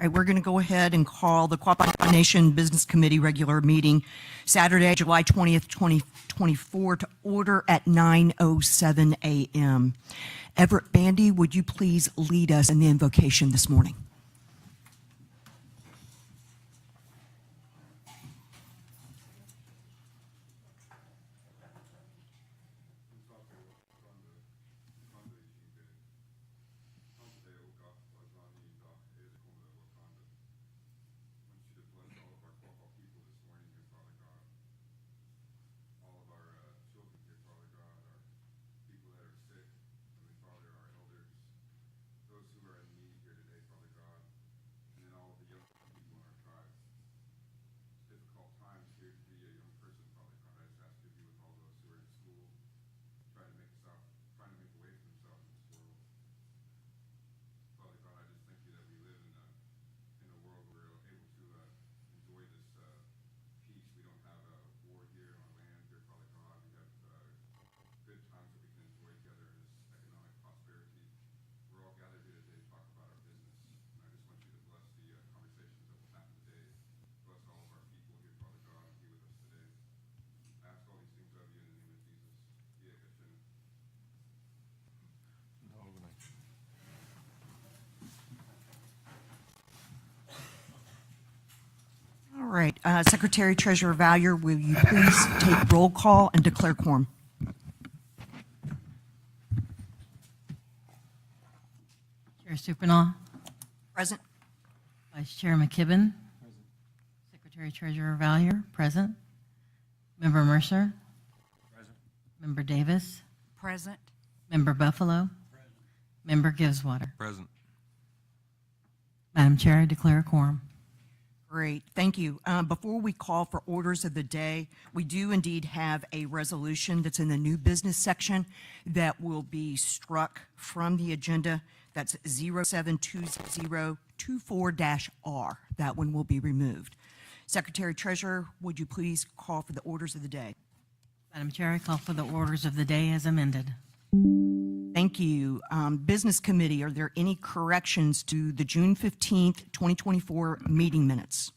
All right, we're going to go ahead and call the Quapaw Nation Business Committee regular meeting Saturday, July 20th, 2024 to order at 9:07 a.m. Everett Bandy, would you please lead us in the invocation this morning? All right, Secretary Treasurer Valier, will you please take roll call and declare quorum? Chair Supinaw. Present. Vice Chair McKibben. Present. Secretary Treasurer Valier. Present. Member Mercer. Present. Member Davis. Present. Member Buffalo. Present. Member Giveswater. Present. Madam Chair, I declare a quorum. Great, thank you. Before we call for orders of the day, we do indeed have a resolution that's in the new business section that will be struck from the agenda. That's 072024-R. That one will be removed. Secretary Treasurer, would you please call for the orders of the day? Madam Chair, I call for the orders of the day as amended. Thank you. Business Committee, are there any corrections to the June 15th, 2024 meeting minutes?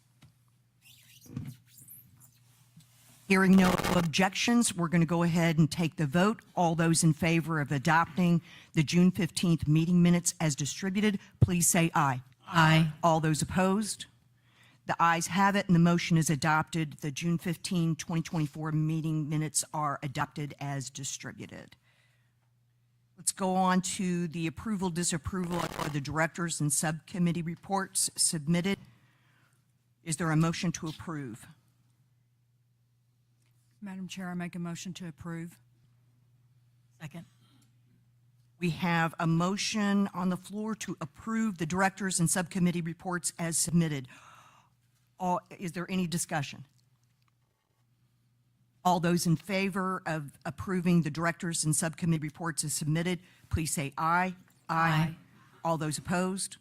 Hearing no objections, we're going to go ahead and take the vote. All those in favor of adopting the June 15th meeting minutes as distributed, please say aye. Aye. All those opposed? The ayes have it and the motion is adopted. The June 15, 2024 meeting minutes are adopted as distributed. Let's go on to the approval, disapproval for the directors and subcommittee reports submitted. Is there a motion to approve? Madam Chair, I make a motion to approve. Second. We have a motion on the floor to approve the directors and subcommittee reports as submitted. Is there any discussion? All those in favor of approving the directors and subcommittee reports as submitted, please say aye. Aye. All those opposed?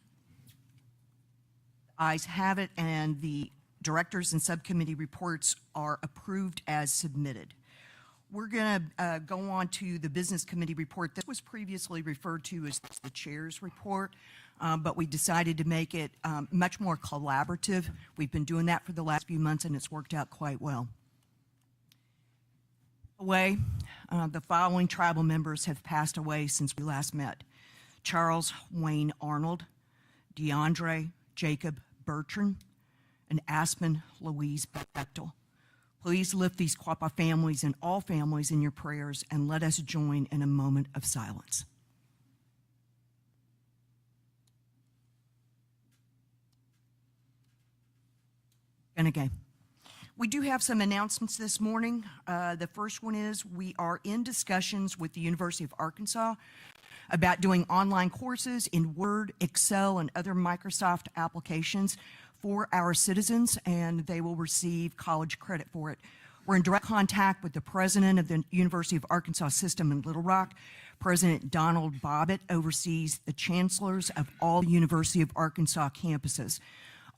The ayes have it, and the directors and subcommittee reports are approved as submitted. We're going to go on to the business committee report. This was previously referred to as the chair's report, but we decided to make it much more collaborative. We've been doing that for the last few months, and it's worked out quite well. The following tribal members have passed away since we last met: Charles Wayne Arnold, DeAndre Jacob Bertrand, and Aspen Louise Bechtel. Please lift these Quapaw families and all families in your prayers, and let us join in a moment of silence. And again, we do have some announcements this morning. The first one is we are in discussions with the University of Arkansas about doing online courses in Word, Excel, and other Microsoft applications for our citizens, and they will receive college credit for it. We're in direct contact with the president of the University of Arkansas system in Little Rock. President Donald Bobbitt oversees the chancellors of all the University of Arkansas campuses.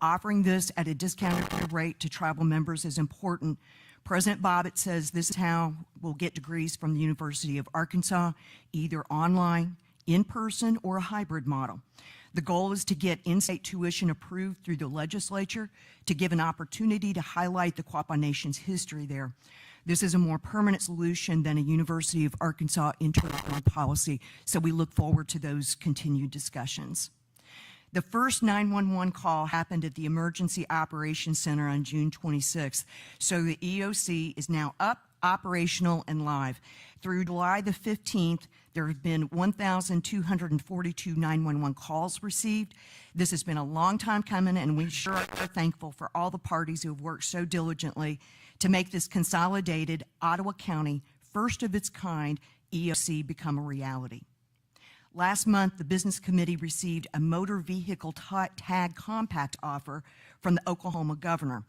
Offering this at a discounted rate to tribal members is important. President Bobbitt says this is how we'll get degrees from the University of Arkansas, either online, in person, or a hybrid model. The goal is to get in-state tuition approved through the legislature to give an opportunity to highlight the Quapaw Nation's history there. This is a more permanent solution than a University of Arkansas internal policy, so we look forward to those continued discussions. The first 911 call happened at the Emergency Operations Center on June 26th, so the EOC is now up, operational, and live. Through July the 15th, there have been 1,242 911 calls received. This has been a long time coming, and we sure are thankful for all the parties who have worked so diligently to make this consolidated Ottawa County, first of its kind, EOC become a reality. Last month, the Business Committee received a motor vehicle tag compact offer from the Oklahoma governor.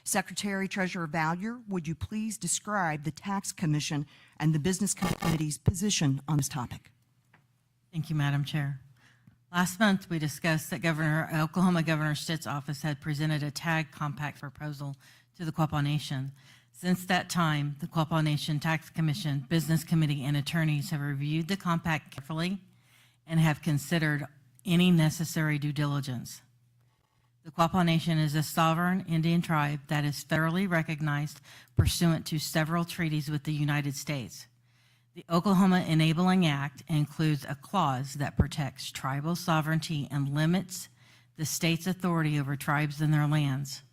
Secretary Treasurer Vallier, would you please describe the Tax Commission and the Business Committee's position on this topic? Thank you, Madam Chair. Last month, we discussed that Oklahoma Governor Stitt's office had presented a tag compact proposal to the Quapaw Nation. Since that time, the Quapaw Nation Tax Commission, Business Committee, and attorneys have reviewed the compact carefully and have considered any necessary due diligence. The Quapaw Nation is a sovereign Indian tribe that is federally recognized pursuant to several treaties with the United States. The Oklahoma Enabling Act includes a clause that protects tribal sovereignty and limits the state's authority over tribes and their lands.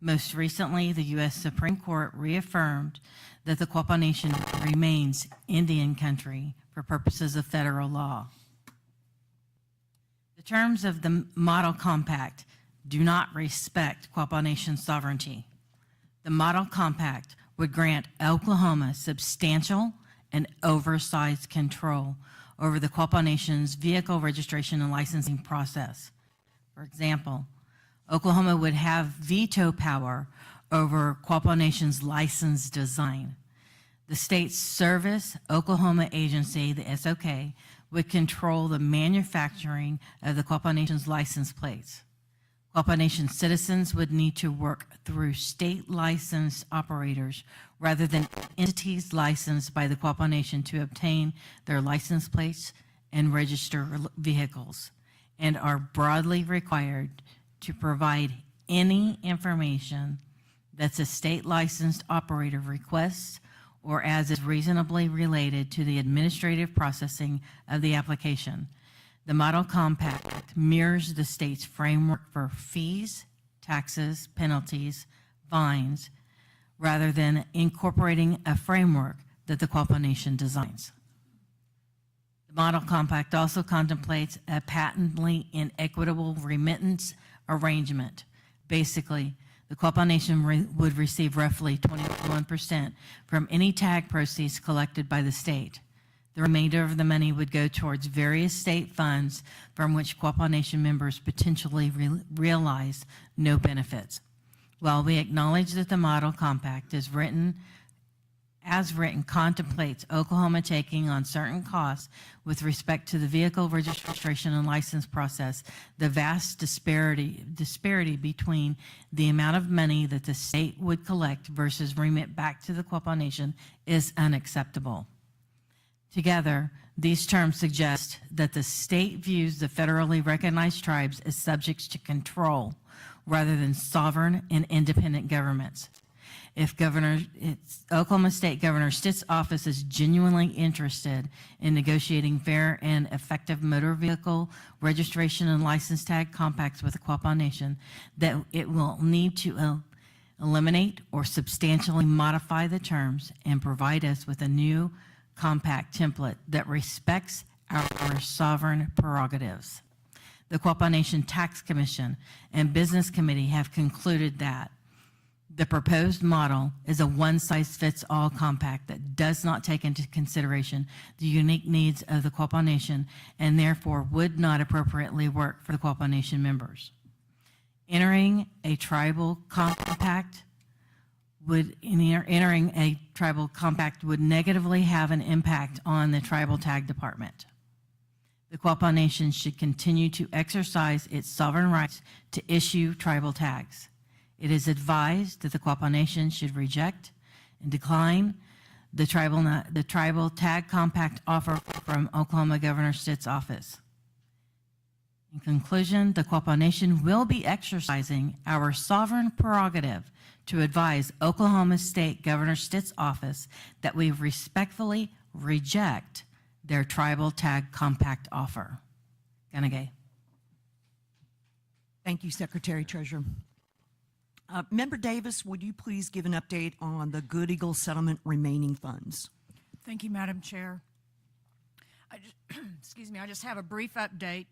Most recently, the U.S. Supreme Court reaffirmed that the Quapaw Nation remains Indian country for purposes of federal law. The terms of the Model Compact do not respect Quapaw Nation's sovereignty. The Model Compact would grant Oklahoma substantial and oversized control over the Quapaw Nation's vehicle registration and licensing process. For example, Oklahoma would have veto power over Quapaw Nation's license design. The state's Service Oklahoma Agency, the SOK, would control the manufacturing of the Quapaw Nation's license plates. Quapaw Nation citizens would need to work through state licensed operators rather than entities licensed by the Quapaw Nation to obtain their license plates and register vehicles, and are broadly required to provide any information that's a state licensed operator requests or as is reasonably related to the administrative processing of the application. The Model Compact mirrors the state's framework for fees, taxes, penalties, fines, rather than incorporating a framework that the Quapaw Nation designs. The Model Compact also contemplates a patently inequitable remittance arrangement. Basically, the Quapaw Nation would receive roughly 21% from any tag proceeds collected by the state. The remainder of the money would go towards various state funds from which Quapaw Nation members potentially realize no benefits. While we acknowledge that the Model Compact is as written contemplates Oklahoma taking on certain costs with respect to the vehicle registration and license process, the vast disparity between the amount of money that the state would collect versus remit back to the Quapaw Nation is unacceptable. Together, these terms suggest that the state views the federally recognized tribes as subjects to control rather than sovereign and independent governments. If Oklahoma State Governor Stitt's office is genuinely interested in negotiating fair and effective motor vehicle registration and license tag compacts with the Quapaw Nation, that it will need to eliminate or substantially modify the terms and provide us with a new compact template that respects our sovereign prerogatives. The Quapaw Nation Tax Commission and Business Committee have concluded that the proposed model is a one-size-fits-all compact that does not take into consideration the unique needs of the Quapaw Nation and therefore would not appropriately work for the Quapaw Nation members. Entering a tribal compact would negatively have an impact on the tribal tag department. The Quapaw Nation should continue to exercise its sovereign rights to issue tribal tags. It is advised that the Quapaw Nation should reject and decline the tribal tag compact offer from Oklahoma Governor Stitt's office. In conclusion, the Quapaw Nation will be exercising our sovereign prerogative to advise Oklahoma State Governor Stitt's office that we respectfully reject their tribal tag compact offer. Ganagay. Thank you, Secretary Treasurer. Member Davis, would you please give an update on the Good Eagle settlement remaining funds? Thank you, Madam Chair. Excuse me, I just have a brief update.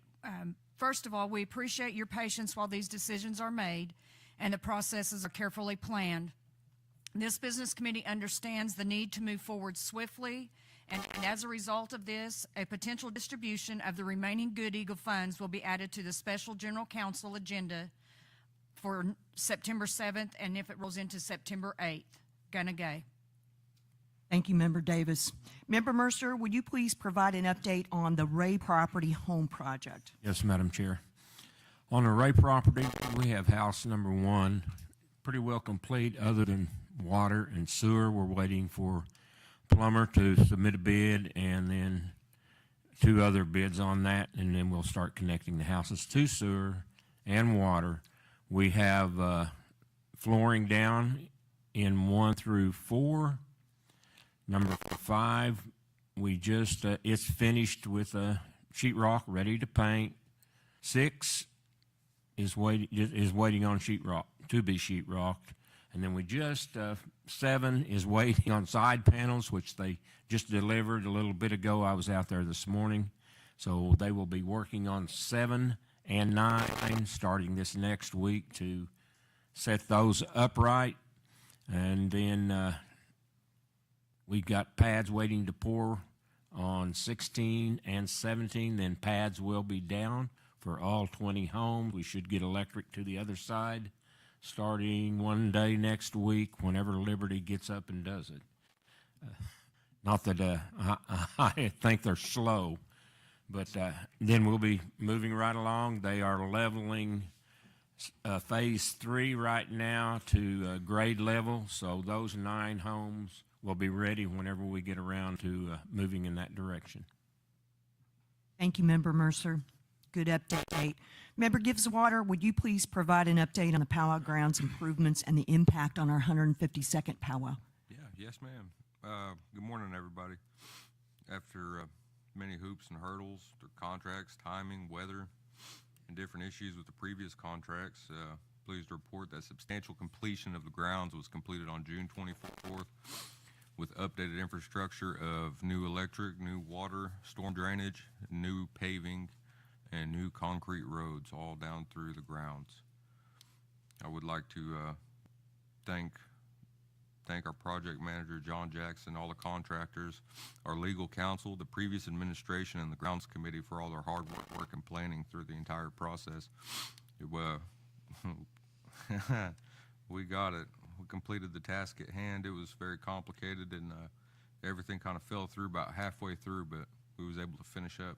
First of all, we appreciate your patience while these decisions are made and the processes are carefully planned. This business committee understands the need to move forward swiftly, and as a result of this, a potential distribution of the remaining Good Eagle funds will be added to the special general council agenda for September 7th, and if it rolls into September 8th. Ganagay. Thank you, Member Davis. Member Mercer, would you please provide an update on the Ray Property Home Project? Yes, Madam Chair. On the Ray property, we have house number 1 pretty well complete other than water and sewer. We're waiting for plumber to submit a bid and then 2 other bids on that, and then we'll start connecting the houses to sewer and water. We have flooring down in 1 through 4. Number 5, we just, it's finished with sheetrock, ready to paint. 6 is waiting on sheetrock, to be sheetrocked. And then we just, 7 is waiting on side panels, which they just delivered a little bit ago. I was out there this morning. So they will be working on 7 and 9 starting this next week to set those upright. And then we've got pads waiting to pour on 16 and 17. Then pads will be down for all 20 homes. We should get electric to the other side starting one day next week whenever Liberty gets up and does it. Not that I think they're slow, but then we'll be moving right along. They are leveling phase 3 right now to grade level, so those 9 homes will be ready whenever we get around to moving in that direction. Thank you, Member Mercer. Good update. Member Giveswater, would you please provide an update on the powwow grounds improvements and the impact on our 152nd powwow? Yes, ma'am. Good morning, everybody. After many hoops and hurdles, through contracts, timing, weather, and different issues with the previous contracts, pleased to report that substantial completion of the grounds was completed on June 24th with updated infrastructure of new electric, new water, storm drainage, new paving, and new concrete roads all down through the grounds. I would like to thank our project manager, John Jackson, all the contractors, our legal counsel, the previous administration, and the grounds committee for all their hard work and planning through the entire process. We got it. We completed the task at hand. It was very complicated, and everything kind of fell through about halfway through, but we was able to finish up.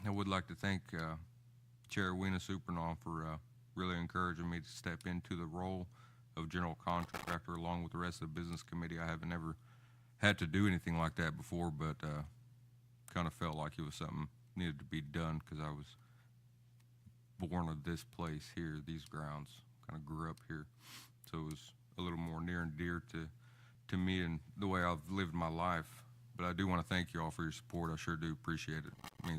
I would like to thank Chair Weena Supernon for really encouraging me to step into the role of general contractor along with the rest of the business committee. I haven't ever had to do anything like that before, but kind of felt like it was something needed to be done because I was born of this place here, these grounds, kind of grew up here. So it was a little more near and dear to me and the way I've lived my life. But I do want to thank you all for your support. I sure do appreciate it. It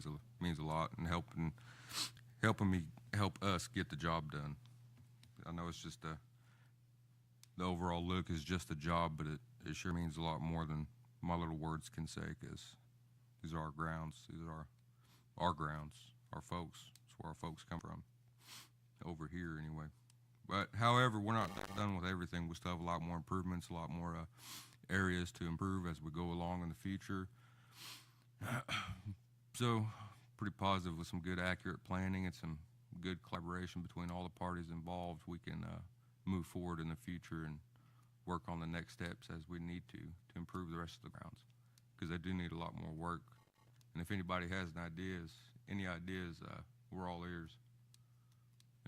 means a lot, and helping me help us get the job done. I know it's just the overall look is just a job, but it sure means a lot more than my little words can say, because these are our grounds. These are our grounds, our folks. It's where our folks come from, over here anyway. But however, we're not done with everything. We still have a lot more improvements, a lot more areas to improve as we go along in the future. So pretty positive with some good, accurate planning and some good collaboration between all the parties involved. We can move forward in the future and work on the next steps as we need to improve the rest of the grounds, because they do need a lot more work. And if anybody has any ideas, we're all ears.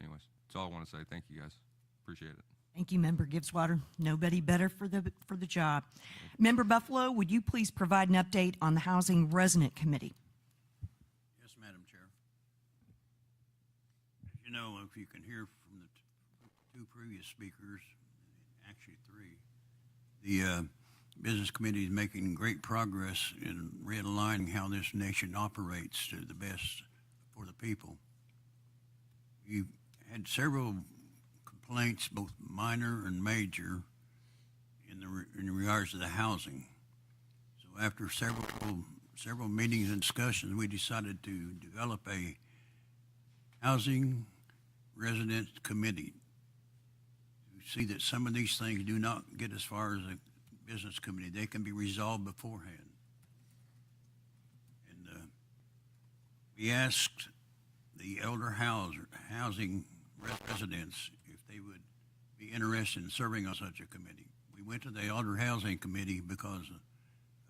Anyways, that's all I want to say. Thank you, guys. Appreciate it. Thank you, Member Giveswater. Nobody better for the job. Member Buffalo, would you please provide an update on the Housing Resident Committee? Yes, Madam Chair. You know, if you can hear from the two previous speakers, actually three, the business committee is making great progress in realigning how this nation operates to the best for the people. You had several complaints, both minor and major, in regards to the housing. So after several meetings and discussions, we decided to develop a housing resident committee to see that some of these things do not get as far as a business committee. They can be resolved beforehand. And we asked the elder housing residents if they would be interested in serving on such a committee. We went to the elder housing committee because of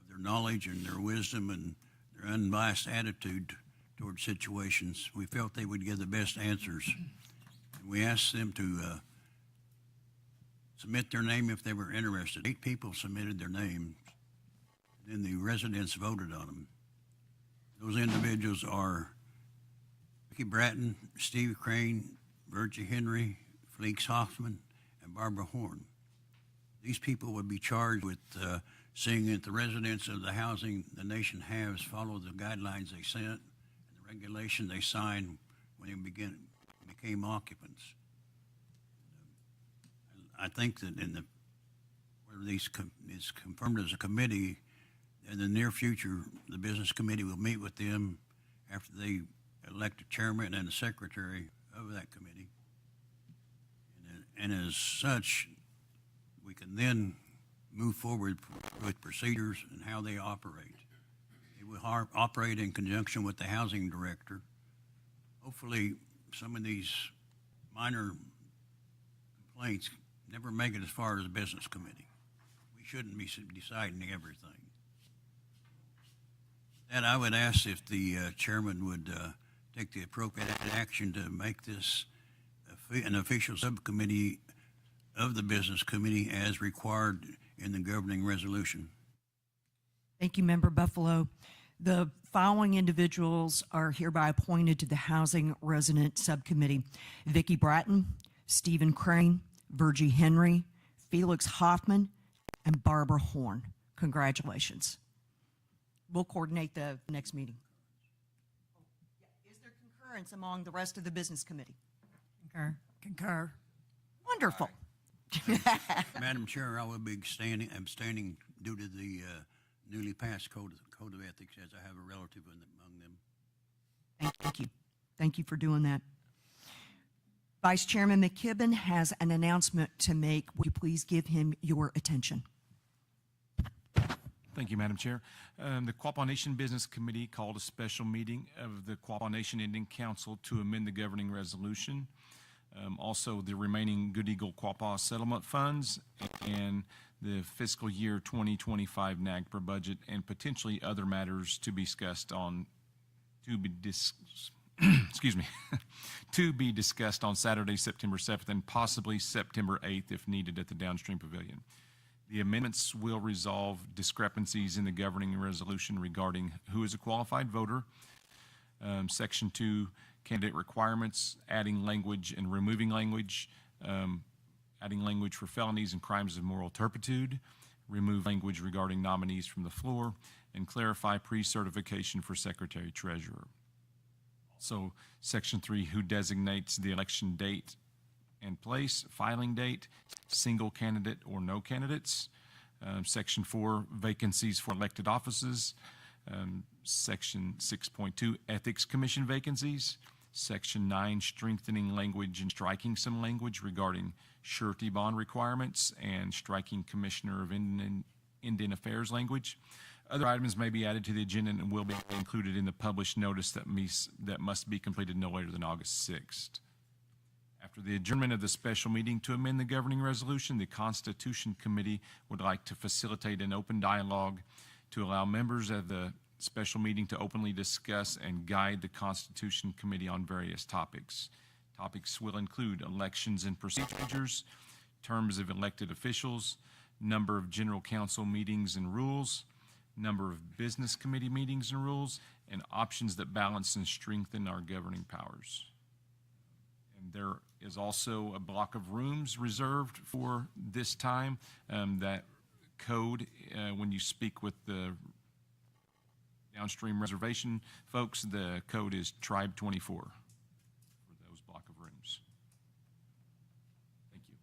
their knowledge and their wisdom and their unbiased attitude toward situations. We felt they would give the best answers. And we asked them to submit their name if they were interested. 8 people submitted their names, and then the residents voted on them. Those individuals are Vicky Bratton, Steve Crane, Virgie Henry, Felix Hoffman, and Barbara Horn. These people would be charged with seeing that the residents of the housing the nation has follow the guidelines they sent and the regulation they signed when they became occupants. I think that where is confirmed as a committee, in the near future, the business committee will meet with them after they elect a chairman and a secretary of that committee. And as such, we can then move forward with procedures and how they operate. They will operate in conjunction with the housing director. Hopefully, some of these minor complaints never make it as far as the business committee. We shouldn't be deciding everything. And I would ask if the chairman would take the appropriate action to make this an official subcommittee of the business committee as required in the governing resolution. Thank you, Member Buffalo. The following individuals are hereby appointed to the Housing Resident Subcommittee: Vicki Bratton, Stephen Crane, Virgie Henry, Felix Hoffman, and Barbara Horn. Congratulations. We'll coordinate the next meeting. Is there concurrence among the rest of the business committee? Concur. Wonderful. Madam Chair, I will be abstaining due to the newly passed code of ethics, as I have a relative among them. Thank you. Thank you for doing that. Vice Chairman McKibben has an announcement to make. Would you please give him your attention? Thank you, Madam Chair. The Quapaw Nation Business Committee called a special meeting of the Quapaw Nation Indian Council to amend the governing resolution. Also, the remaining Good Eagle Quapaw settlement funds and the fiscal year 2025 NAGPRA budget, and potentially other matters to be discussed on to be discussed on Saturday, September 7th, and possibly September 8th if needed at the Downstream Pavilion. The amendments will resolve discrepancies in the governing resolution regarding who is a qualified voter, Section 2, candidate requirements, adding language and removing language, adding language for felonies and crimes of moral turpitude, remove language regarding nominees from the floor, and clarify pre-certification for Secretary Treasurer. So Section 3, who designates the election date and place, filing date, single candidate or no candidates. Section 4, vacancies for elected offices. Section 6.2, Ethics Commission vacancies. Section 9, strengthening language and striking some language regarding surety bond requirements and striking Commissioner of Indian Affairs language. Other items may be added to the agenda and will be included in the published notice that must be completed no later than August 6th. After the adjournment of the special meeting to amend the governing resolution, the Constitution Committee would like to facilitate an open dialogue to allow members of the special meeting to openly discuss and guide the Constitution Committee on various topics. Topics will include elections and procedures, terms of elected officials, number of general council meetings and rules, number of business committee meetings and rules, and options that balance and strengthen our governing powers. And there is also a block of rooms reserved for this time. That code, when you speak with the downstream reservation folks, the code is Tribe 24 for those block of rooms. Thank you.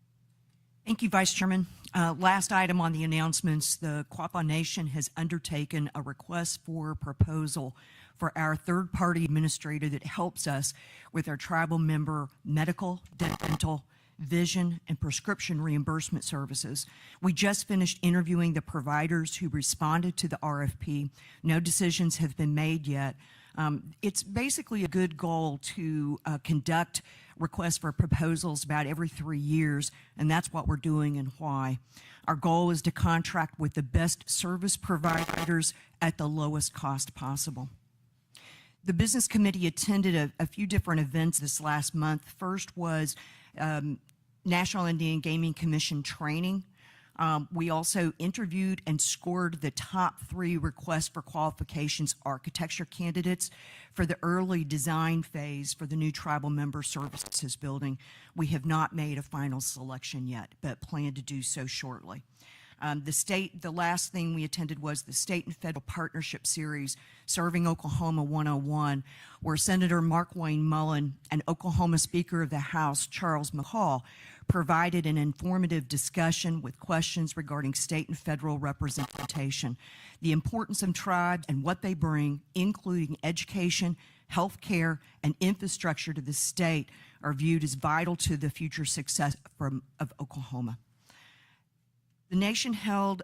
Thank you, Vice Chairman. Last item on the announcements, the Quapaw Nation has undertaken a request for proposal for our third-party administrator that helps us with our tribal member medical, dental, vision, and prescription reimbursement services. We just finished interviewing the providers who responded to the RFP. No decisions have been made yet. It's basically a good goal to conduct requests for proposals about every 3 years, and that's what we're doing and why. Our goal is to contract with the best service providers at the lowest cost possible. The Business Committee attended a few different events this last month. First was National Indian Gaming Commission training. We also interviewed and scored the top 3 requests for qualifications architecture candidates for the early design phase for the new tribal member services building. We have not made a final selection yet, but plan to do so shortly. The last thing we attended was the State and Federal Partnership Series, Serving Oklahoma 101, where Senator Mark Wayne Mullen and Oklahoma Speaker of the House Charles McCall provided an informative discussion with questions regarding state and federal representation, the importance of tribes and what they bring, including education, health care, and infrastructure to the state, are viewed as vital to the future success of Oklahoma. The nation held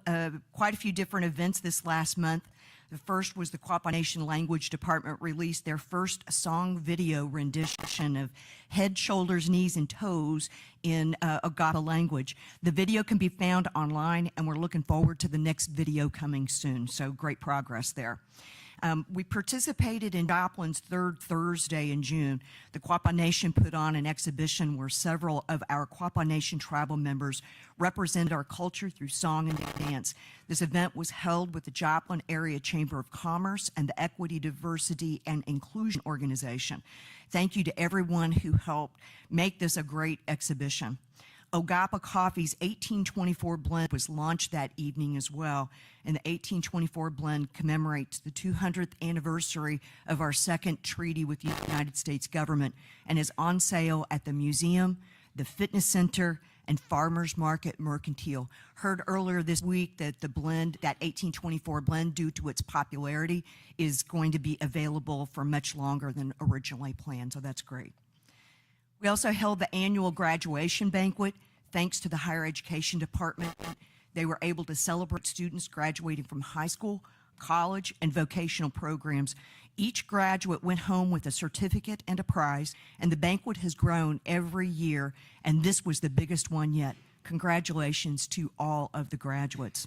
quite a few different events this last month. The first was the Quapaw Nation Language Department released their first song video rendition of Head, Shoulders, Knees, and Toes in O-gah-pah language. The video can be found online, and we're looking forward to the next video coming soon, so great progress there. We participated in Joplin's third Thursday in June. The Quapaw Nation put on an exhibition where several of our Quapaw Nation tribal members represented our culture through song and dance. This event was held with the Joplin Area Chamber of Commerce and the Equity, Diversity, and Inclusion Organization. Thank you to everyone who helped make this a great exhibition. O-Guah-Pah Coffee's 1824 blend was launched that evening as well, and the 1824 blend commemorates the 200th anniversary of our second treaty with the United States government and is on sale at the museum, the fitness center, and Farmers Market Mercantile. Heard earlier this week that the blend, that 1824 blend, due to its popularity, is going to be available for much longer than originally planned, so that's great. We also held the annual graduation banquet. Thanks to the Higher Education Department, they were able to celebrate students graduating from high school, college, and vocational programs. Each graduate went home with a certificate and a prize, and the banquet has grown every year, and this was the biggest one yet. Congratulations to all of the graduates.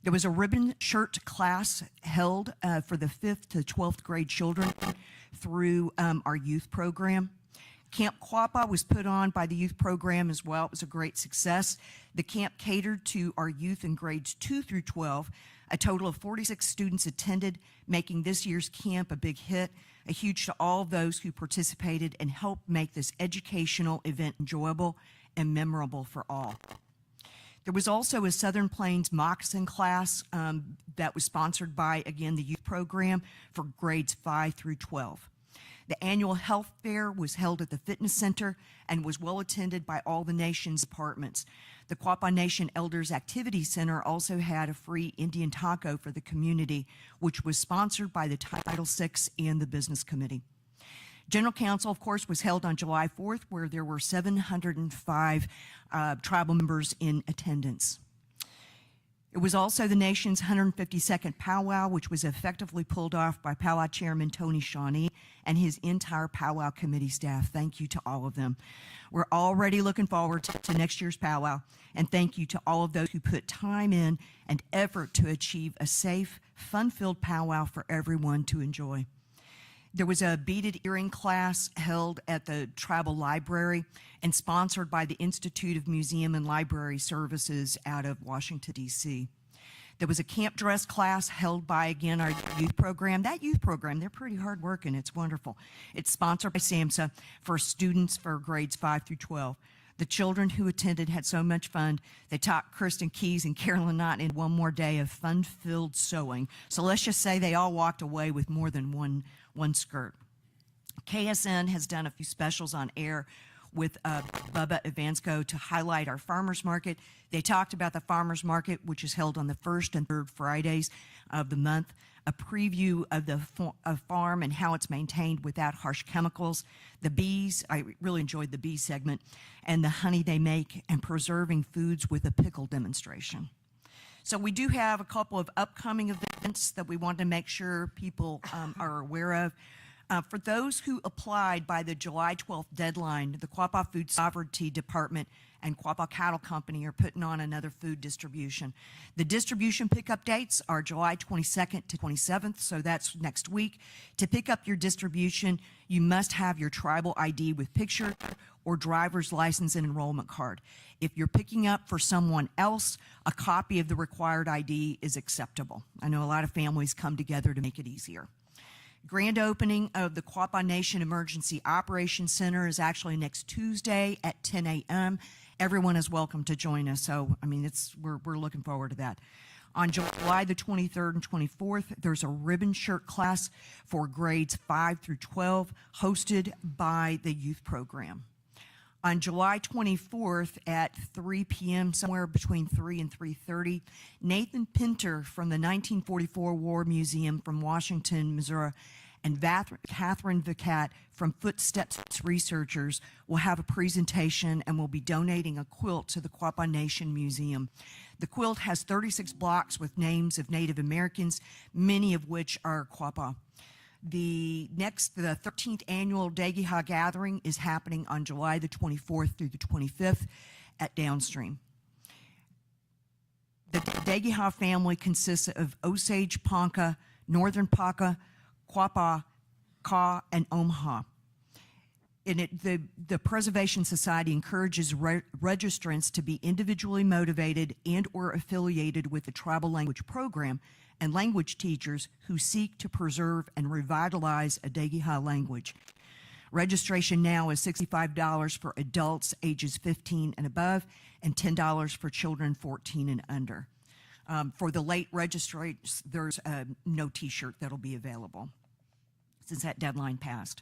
There was a ribbon shirt class held for the 5th to 12th grade children through our youth program. Camp Quapaw was put on by the youth program as well. It was a great success. The camp catered to our youth in grades 2 through 12. A total of 46 students attended, making this year's camp a big hit. A huge to all those who participated and helped make this educational event enjoyable and memorable for all. There was also a Southern Plains moccasin class that was sponsored by, again, the youth program for grades 5 through 12. The annual health fair was held at the fitness center and was well attended by all the nation's departments. The Quapaw Nation Elders Activity Center also had a free Indian taco for the community, which was sponsored by the Title VI and the Business Committee. General Council, of course, was held on July 4th, where there were 705 tribal members in attendance. It was also the nation's 152nd powwow, which was effectively pulled off by powwow chairman Tony Shawnee and his entire powwow committee staff. Thank you to all of them. We're already looking forward to next year's powwow, and thank you to all of those who put time in and effort to achieve a safe, fun-filled powwow for everyone to enjoy. There was a beaded earring class held at the Tribal Library and sponsored by the Institute of Museum and Library Services out of Washington, D.C. There was a camp dress class held by, again, our youth program. That youth program, they're pretty hard working. It's wonderful. It's sponsored by SAMHSA for students for grades 5 through 12. The children who attended had so much fun. They taught Kristen Keys and Carolyn Knott in one more day of fun-filled sewing. So let's just say they all walked away with more than one skirt. KSN has done a few specials on air with Bubba Evansko to highlight our farmers market. They talked about the farmers market, which is held on the first and third Fridays of the month, a preview of the farm and how it's maintained without harsh chemicals, the bees, I really enjoyed the bee segment, and the honey they make, and preserving foods with a pickle demonstration. So we do have a couple of upcoming events that we want to make sure people are aware of. For those who applied by the July 12th deadline, the Quapaw Food Sovereignty Department and Quapaw Cattle Company are putting on another food distribution. The distribution pickup dates are July 22nd to 27th, so that's next week. To pick up your distribution, you must have your tribal ID with picture or driver's license and enrollment card. If you're picking up for someone else, a copy of the required ID is acceptable. I know a lot of families come together to make it easier. Grand opening of the Quapaw Nation Emergency Operations Center is actually next Tuesday at 10 a.m. Everyone is welcome to join us. So, I mean, we're looking forward to that. On July the 23rd and 24th, there's a ribbon shirt class for grades 5 through 12 hosted by the youth program. On July 24th at 3 p.m., somewhere between 3 and 3:30, Nathan Pinter from the 1944 War Museum from Washington, Missouri, and Catherine Vicat from Footsteps Researchers will have a presentation and will be donating a quilt to the Quapaw Nation Museum. The quilt has 36 blocks with names of Native Americans, many of which are Quapaw. The 13th annual O-gah-pah gathering is happening on July the 24th through the 25th at Downstream. The O-gah-pah family consists of Osage Ponca, Northern Ponca, Quapaw, Kaw, and Omaha. The Preservation Society encourages registrants to be individually motivated and or affiliated with the tribal language program and language teachers who seek to preserve and revitalize a O-gah-pah language. Registration now is $65 for adults ages 15 and above and $10 for children 14 and under. For the late registrants, there's no t-shirt that'll be available since that deadline passed.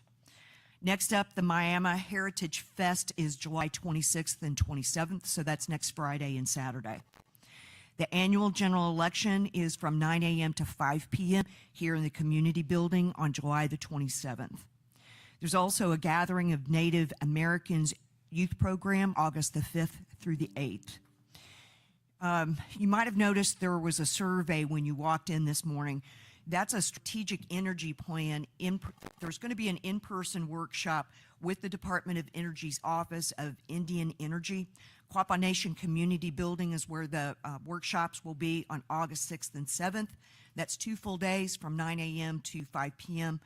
Next up, the Miami Heritage Fest is July 26th and 27th, so that's next Friday and Saturday. The annual general election is from 9 a.m. to 5 p.m. here in the community building on July the 27th. There's also a gathering of Native Americans youth program August the 5th through the 8th. You might have noticed there was a survey when you walked in this morning. That's a strategic energy plan. There's going to be an in-person workshop with the Department of Energy's Office of Indian Energy. Quapaw Nation Community Building is where the workshops will be on August 6th and 7th. That's 2 full days from 9 a.m. to 5 p.m.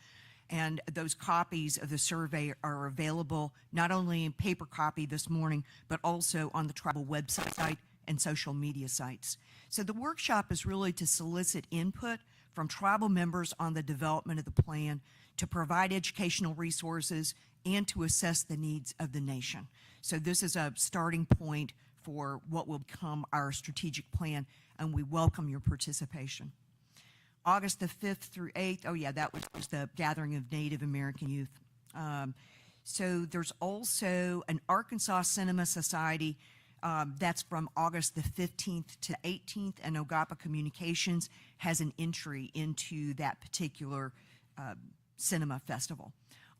And those copies of the survey are available not only in paper copy this morning, but also on the tribal website and social media sites. So the workshop is really to solicit input from tribal members on the development of the plan, to provide educational resources, and to assess the needs of the nation. So this is a starting point for what will become our strategic plan, and we welcome your participation. August the 5th through 8th, oh yeah, that was the gathering of Native American youth. So there's also an Arkansas Cinema Society that's from August the 15th to 18th, and O-Guah-Pah Communications has an entry into that particular cinema festival.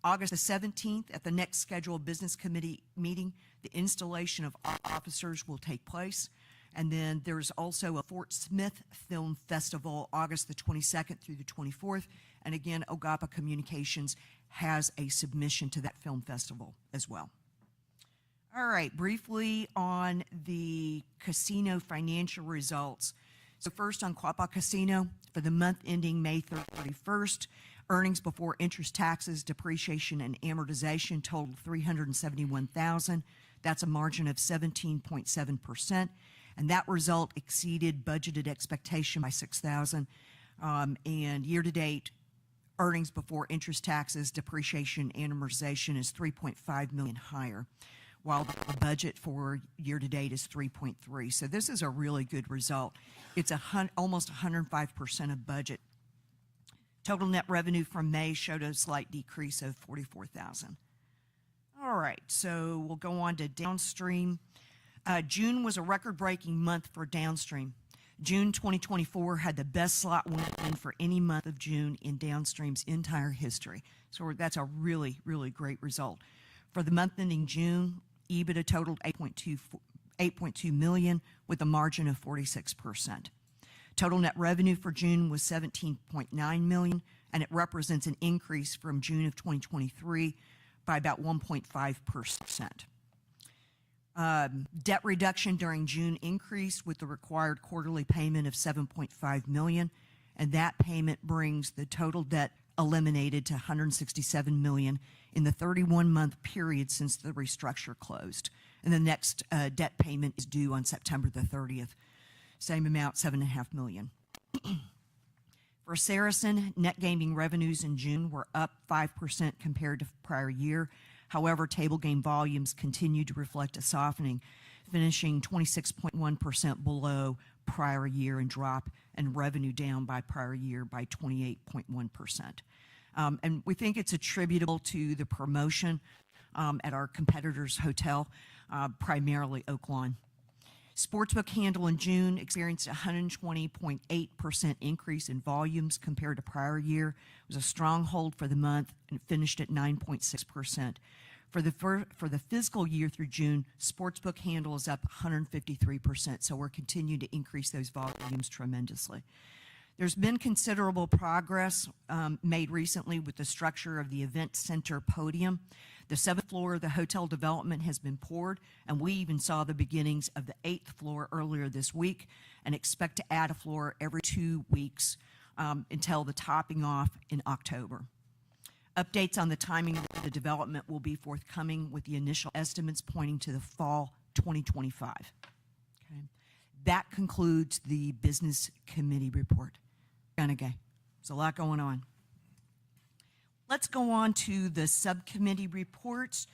August the 17th, at the next scheduled business committee meeting, the installation of officers will take place. And then there's also a Fort Smith Film Festival, August the 22nd through the 24th. And again, O-Guah-Pah Communications has a submission to that film festival as well. All right, briefly on the casino financial results. So first on Quapaw Casino, for the month ending May 31st, earnings before interest, taxes, depreciation, and amortization totaled $371,000. That's a margin of 17.7%. and that result exceeded budgeted expectation by $6,000. And year-to-date earnings before interest, taxes, depreciation, and amortization is $3.5 million higher, while the budget for year-to-date is 3.3. So this is a really good result. It's almost 105% of budget. Total net revenue from May showed a slight decrease of $44,000. All right, so we'll go on to downstream. June was a record-breaking month for downstream. June 2024 had the best slot win for any month of June in downstream's entire history. So that's a really, really great result. For the month ending June, EBITDA totaled $8.2 million with a margin of 46%. Total net revenue for June was $17.9 million, and it represents an increase from June of 2023 by about 1.5%. Debt reduction during June increased with the required quarterly payment of $7.5 million, and that payment brings the total debt eliminated to $167 million in the 31-month period since the restructure closed. And the next debt payment is due on September the 30th. Same amount, $7.5 million. For Saracen, net gaming revenues in June were up 5% compared to prior year. However, table game volumes continued to reflect a softening, finishing 26.1% below prior year and drop and revenue down by prior year by 28.1%. And we think it's attributable to the promotion at our competitor's hotel, primarily Oaklawn. Sportsbook handle in June experienced a 120.8% increase in volumes compared to prior year. It was a stronghold for the month and finished at 9.6%. For the fiscal year through June, sportsbook handle is up 153%, so we're continuing to increase those volumes tremendously. There's been considerable progress made recently with the structure of the event center podium. The 7th floor of the hotel development has been poured, and we even saw the beginnings of the 8th floor earlier this week and expect to add a floor every 2 weeks until the topping off in October. Updates on the timing of the development will be forthcoming with the initial estimates pointing to the fall 2025. Okay. That concludes the business committee report. There's a lot going on. Let's go on to the subcommittee reports.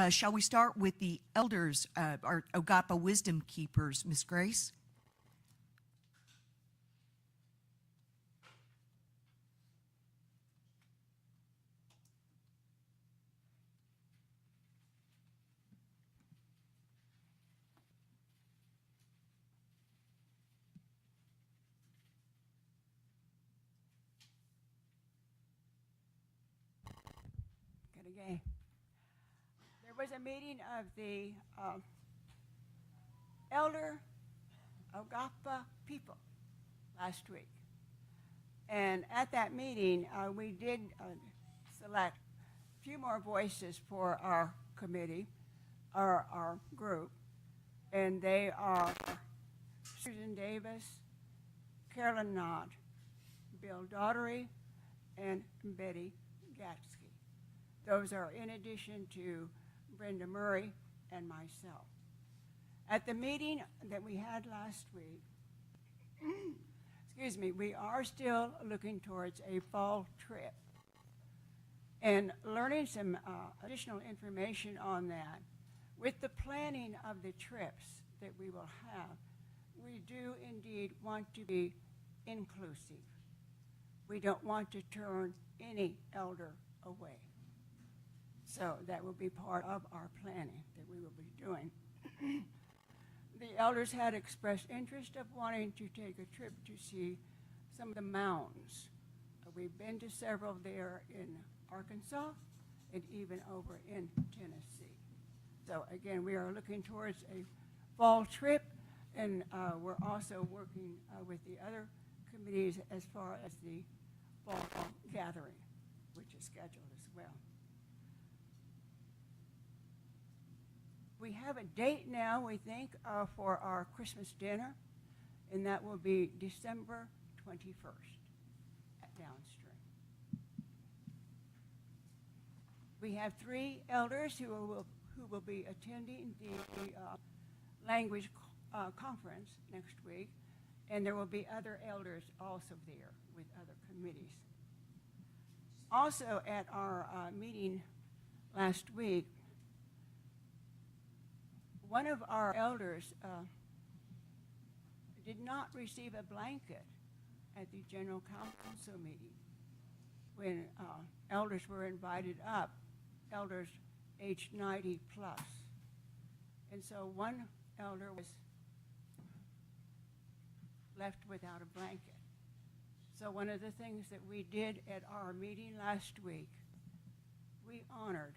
Shall we start with the elders, our O-Guah-Pah Wisdom Keepers, Ms. Grace? There was a meeting of the elder O-Guah-Pah people last week. And at that meeting, we did select a few more voices for our committee, our group. And they are Susan Davis, Carolyn Knott, Bill Daughtery, and Betty Uga'xpa. Those are in addition to Brenda Murray and myself. At the meeting that we had last week, excuse me, we are still looking towards a fall trip and learning some additional information on that. With the planning of the trips that we will have, we do indeed want to be inclusive. We don't want to turn any elder away. So that will be part of our planning that we will be doing. The elders had expressed interest of wanting to take a trip to see some of the mountains. We've been to several there in Arkansas and even over in Tennessee. So again, we are looking towards a fall trip, and we're also working with the other committees as far as the fall gathering, which is scheduled as well. We have a date now, we think, for our Christmas dinner, and that will be December 21st at Downstream. We have 3 elders who will be attending the language conference next week, and there will be other elders also there with other committees. Also, at our meeting last week, one of our elders did not receive a blanket at the general council meeting when elders were invited up, elders aged 90 plus. And so one elder was left without a blanket. So one of the things that we did at our meeting last week, we honored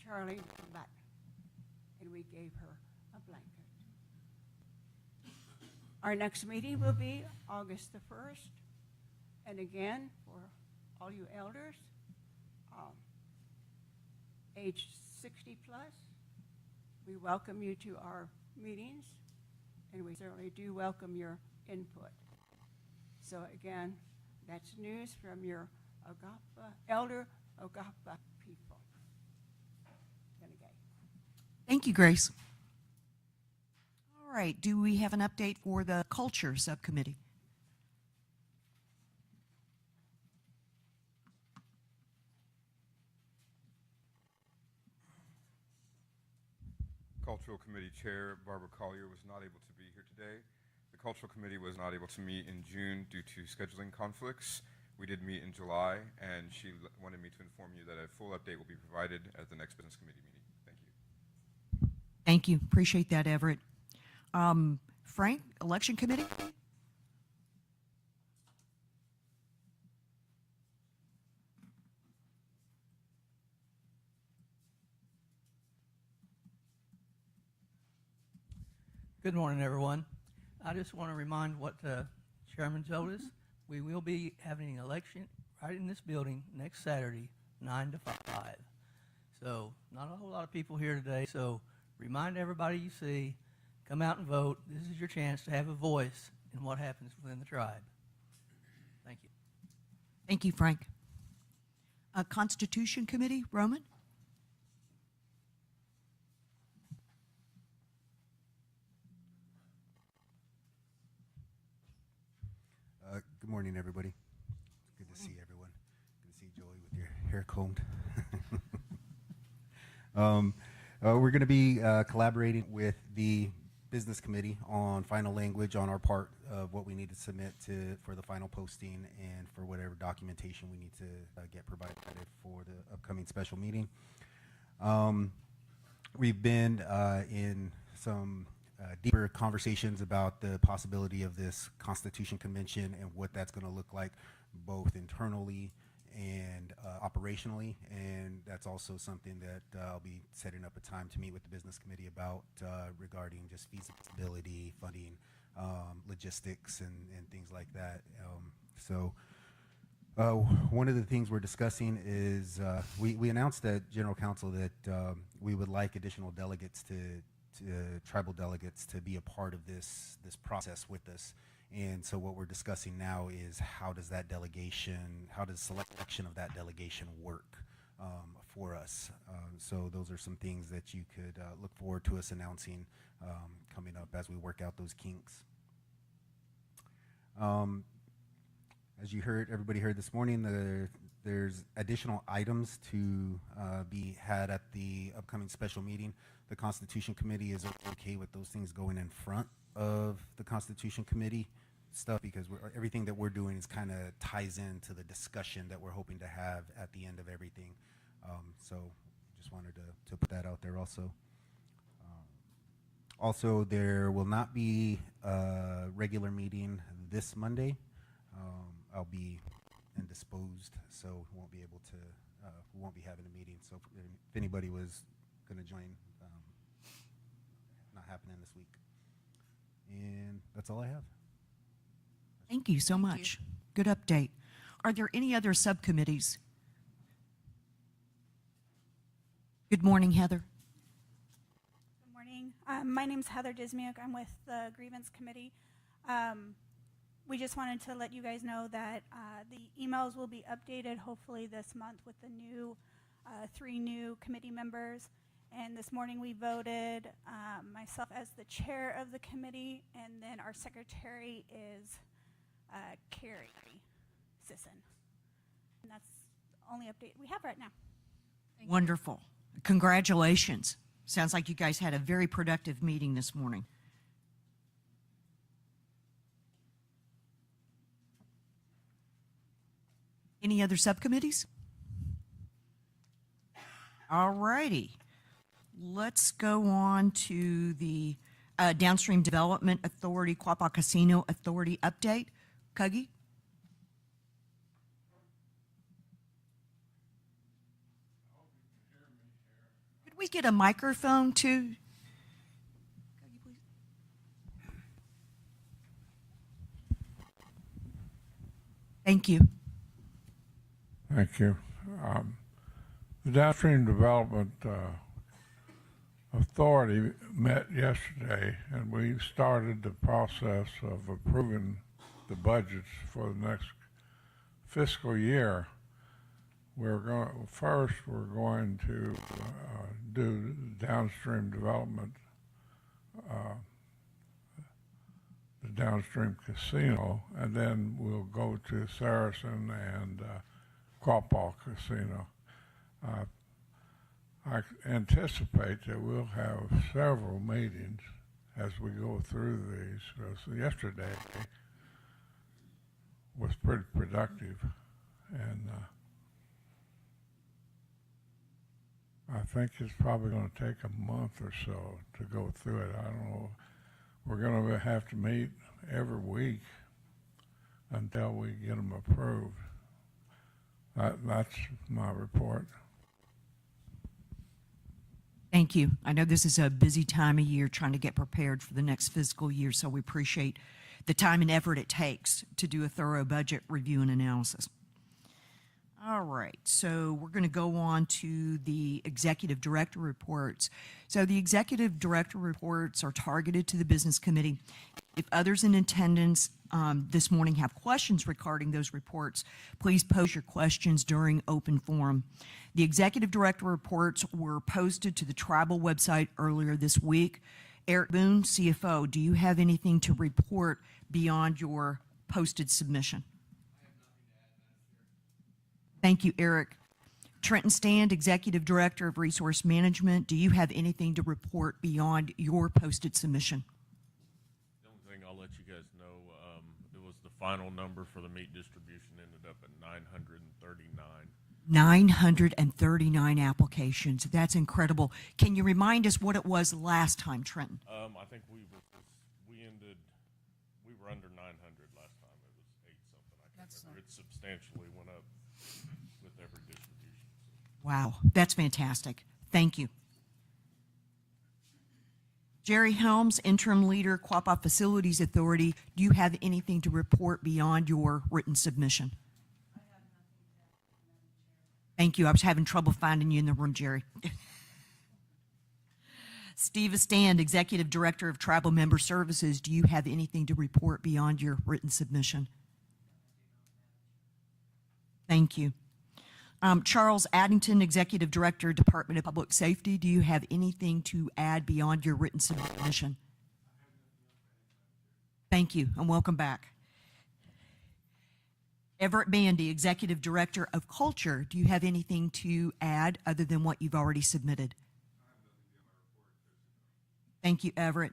Charlie Button, and we gave her a blanket. Our next meeting will be August the 1st, and again, for all you elders, age 60 plus, we welcome you to our meetings, and we certainly do welcome your input. So again, that's news from your O-gah-pah, elder O-gah-pah people. Thank you, Grace. All right, do we have an update for the Culture Subcommittee? Cultural Committee Chair Barbara Collier was not able to be here today. The Cultural Committee was not able to meet in June due to scheduling conflicts. We did meet in July, and she wanted me to inform you that a full update will be provided at the next Business Committee meeting. Thank you. Thank you. Appreciate that, Everett. Frank, Election Committee? Good morning, everyone. I just want to remind what the chairman told us. We will be having an election right in this building next Saturday, 9 to 5. So not a whole lot of people here today. So remind everybody you see, come out and vote. This is your chance to have a voice in what happens within the tribe. Thank you. Thank you, Frank. Constitution Committee, Roman? Good morning, everybody. It's good to see everyone. Good to see Joey with your hair combed. We're going to be collaborating with the Business Committee on final language on our part of what we need to submit for the final posting and for whatever documentation we need to get provided for the upcoming special meeting. We've been in some deeper conversations about the possibility of this Constitution Convention and what that's going to look like both internally and operationally, and that's also something that I'll be setting up a time to meet with the Business Committee about regarding just feasibility, funding, logistics, and things like that. One of the things we're discussing is we announced at General Council that we would like additional delegates tribal delegates to be a part of this process with us. And so what we're discussing now is how does selection of that delegation work for us? So those are some things that you could look forward to us announcing coming up as we work out those kinks. As you heard, everybody heard this morning, there's additional items to be had at the upcoming special meeting. The Constitution Committee is okay with those things going in front of the Constitution Committee stuff because everything that we're doing is kind of ties into the discussion that we're hoping to have at the end of everything. So just wanted to put that out there also. Also, there will not be a regular meeting this Monday. I'll be indisposed, so we won't be able to, we won't be having a meeting. So if anybody was going to join, not happening this week. And that's all I have. Thank you so much. Good update. Are there any other subcommittees? Good morning, Heather. Good morning. My name's Heather Dismiuk. I'm with the Grievance Committee. We just wanted to let you guys know that the emails will be updated hopefully this month with the new 3 new committee members. And this morning we voted myself as the chair of the committee, and then our secretary is Carrie Sisson. And that's the only update we have right now. Wonderful. Congratulations. Sounds like you guys had a very productive meeting this morning. Any other subcommittees? All righty. Let's go on to the Downstream Development Authority, Quapaw Casino Authority update. Cuggy? Could we get a microphone too? Thank you. Thank you. The Downstream Development Authority met yesterday, and we started the process of approving the budgets for the next fiscal year. We're going to do downstream development, the downstream casino, and then we'll go to Saracen and Quapaw Casino. I anticipate that we'll have several meetings as we go through these. So yesterday was pretty productive, and I think it's probably going to take a month or so to go through it. I don't know. We're going to have to meet every week until we get them approved. That's my report. Thank you. I know this is a busy time of year trying to get prepared for the next fiscal year, so we appreciate the time and effort it takes to do a thorough budget review and analysis. All right, so we're going to go on to the executive director reports. So the executive director reports are targeted to the business committee. If others in attendance this morning have questions regarding those reports, please pose your questions during open forum. The executive director reports were posted to the tribal website earlier this week. Eric Boone, CFO, do you have anything to report beyond your posted submission? Thank you, Eric. Trenton Stand, Executive Director of Resource Management, do you have anything to report beyond your posted submission? The only thing I'll let you guys know, it was the final number for the meat distribution ended up at 939. 939 applications. That's incredible. Can you remind us what it was last time, Trenton? I think we were under 900 last time. It was 8 something. I can't remember. It substantially went up with every distribution. Wow, that's fantastic. Thank you. Jerry Helms, Interim Leader, Quapaw Facilities Authority, do you have anything to report beyond your written submission? I have nothing. Thank you. I was having trouble finding you in the room, Jerry. Steve Stand, Executive Director of Tribal Member Services, do you have anything to report beyond your written submission? Thank you. Charles Addington, Executive Director, Department of Public Safety, do you have anything to add beyond your written submission? Thank you, and welcome back. Everett Bandy, Executive Director of Culture, do you have anything to add other than what you've already submitted? Thank you, Everett.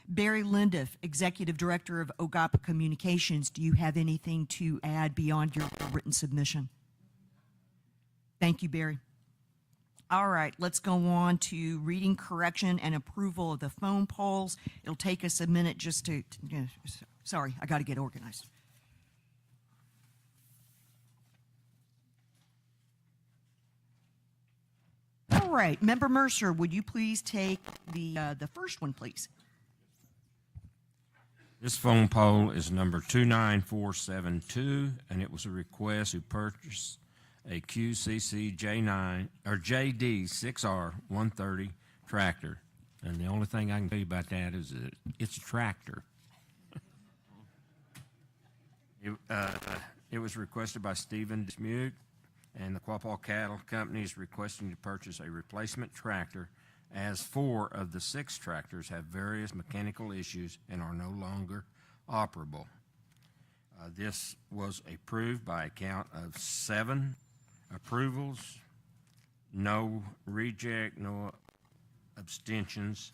Barry Lindiff, Executive Director of O-Guah-Pah Communications, do you have anything to add beyond your written submission? Thank you, Barry. All right, let's go on to reading, correction, and approval of the phone polls. It'll take us a minute just to sorry, I got to get organized. All right, Member Mercer, would you please take the first one, please? This phone poll is number 29472, and it was a request to purchase a QCC J9 or JD6R 130 tractor. And the only thing I can tell you about that is that it's a tractor. It was requested by Stephen Dismuke, and the Quapaw Cattle Company is requesting to purchase a replacement tractor as 4 of the 6 tractors have various mechanical issues and are no longer operable. This was approved by a count of 7 approvals, no reject, no abstentions,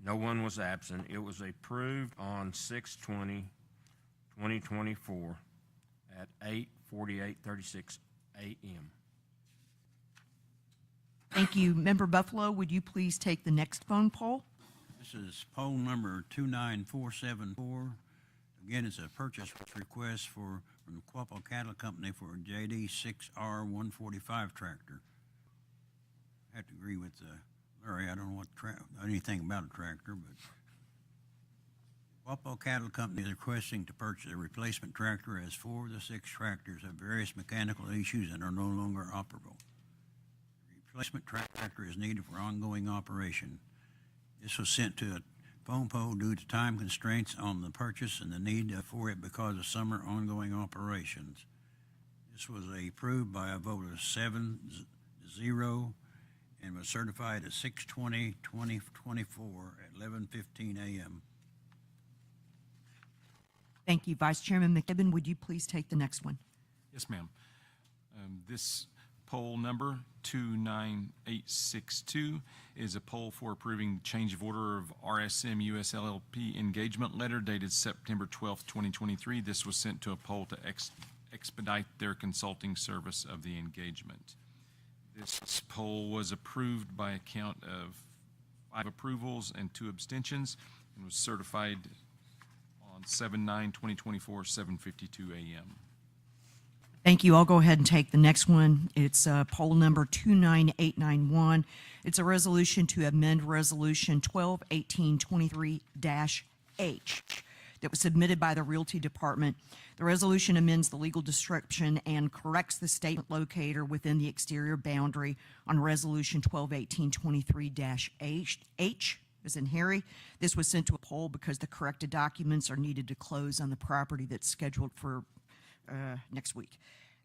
no one was absent. It was approved on 6/20/2024 at 8:48:36 a.m. Thank you. Member Buffalo, would you please take the next phone poll? This is poll number 29474. Again, it's a purchase request from the Quapaw Cattle Company for a JD 6R 145 tractor. I have to agree with Larry. I don't know anything about a tractor, but Quapaw Cattle Company is requesting to purchase a replacement tractor as 4 of the 6 tractors have various mechanical issues and are no longer operable. The replacement tractor is needed for ongoing operation. This was sent to a phone poll due to time constraints on the purchase and the need for it because of summer ongoing operations. This was approved by a vote of 7-0 and was certified at 6/20/2024 at 11:15 a.m. Thank you. Vice Chairman McKibben, would you please take the next one? Yes, ma'am. This poll number 29862 is a poll for approving change of order of RSM US LLP engagement letter dated September 12th, 2023. This was sent to a poll to expedite their consulting service of the engagement. This poll was approved by a count of 5 approvals and 2 abstentions and was certified on 7/9/2024, 7:52 a.m. Thank you. I'll go ahead and take the next one. It's poll number 29891. It's a resolution to amend Resolution 12-1823-H that was submitted by the Realty Department. The resolution amends the legal description and corrects the statement locator within the exterior boundary on Resolution 12-1823-H, as in Harry. This was sent to a poll because the corrected documents are needed to close on the property that's scheduled for next week.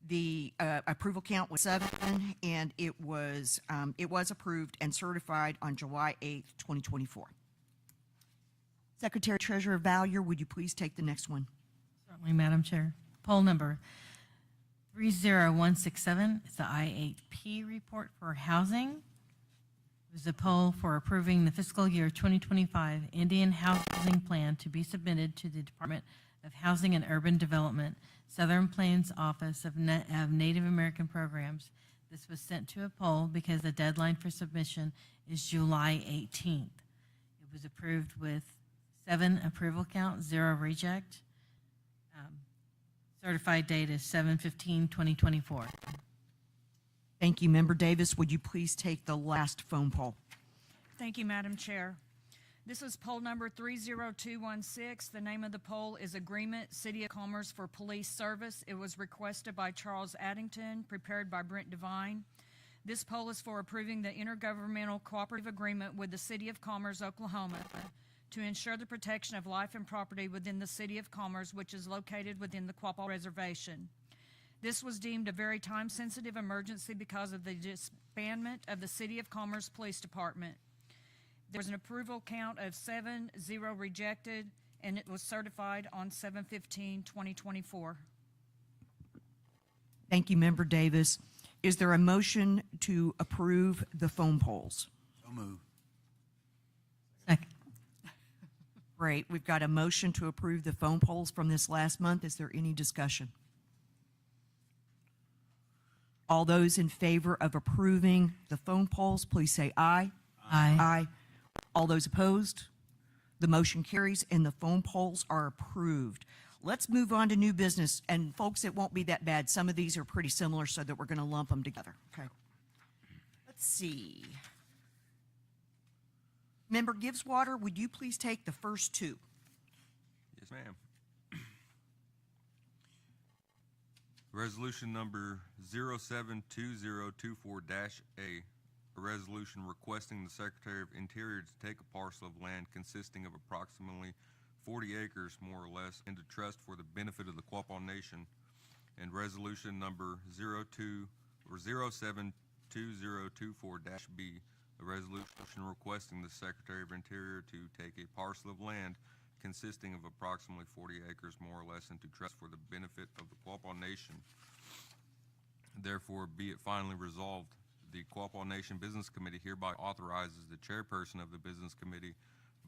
The approval count was 7, and it was approved and certified on July 8th, 2024. Secretary Treasurer Valier, would you please take the next one? Certainly, Madam Chair. Poll number 30167 is the I-8P report for housing. It was a poll for approving the fiscal year 2025 Indian Housing Plan to be submitted to the Department of Housing and Urban Development, Southern Plains Office of Native American Programs. This was sent to a poll because the deadline for submission is July 18th. It was approved with 7 approval count, 0 reject. Certified date is 7/15/2024. Thank you. Member Davis, would you please take the last phone poll? Thank you, Madam Chair. This is poll number 30216. The name of the poll is Agreement City of Commerce for Police Service. It was requested by Charles Addington, prepared by Brent Devine. This poll is for approving the intergovernmental cooperative agreement with the City of Commerce, Oklahoma, to ensure the protection of life and property within the City of Commerce, which is located within the Quapaw Reservation. This was deemed a very time-sensitive emergency because of the disbandment of the City of Commerce Police Department. There was an approval count of 7, 0 rejected, and it was certified on 7/15/2024. Thank you, Member Davis. Is there a motion to approve the phone polls? So moved. Second. Great. We've got a motion to approve the phone polls from this last month. Is there any discussion? All those in favor of approving the phone polls, please say aye. Aye. Aye. All those opposed? The motion carries and the phone polls are approved. Let's move on to new business. And folks, it won't be that bad. Some of these are pretty similar so that we're going to lump them together. Okay. Let's see. Member Giveswater, would you please take the first 2? Yes, ma'am. Resolution number 072024-A, a resolution requesting the Secretary of Interior to take a parcel of land consisting of approximately 40 acres, more or less, into trust for the benefit of the Quapaw Nation, and resolution number 072024-B, a resolution requesting the Secretary of Interior to take a parcel of land consisting of approximately 40 acres more or less into trust for the benefit of the Quapaw Nation. Therefore, be it finally resolved, the Quapaw Nation Business Committee hereby authorizes the chairperson of the Business Committee,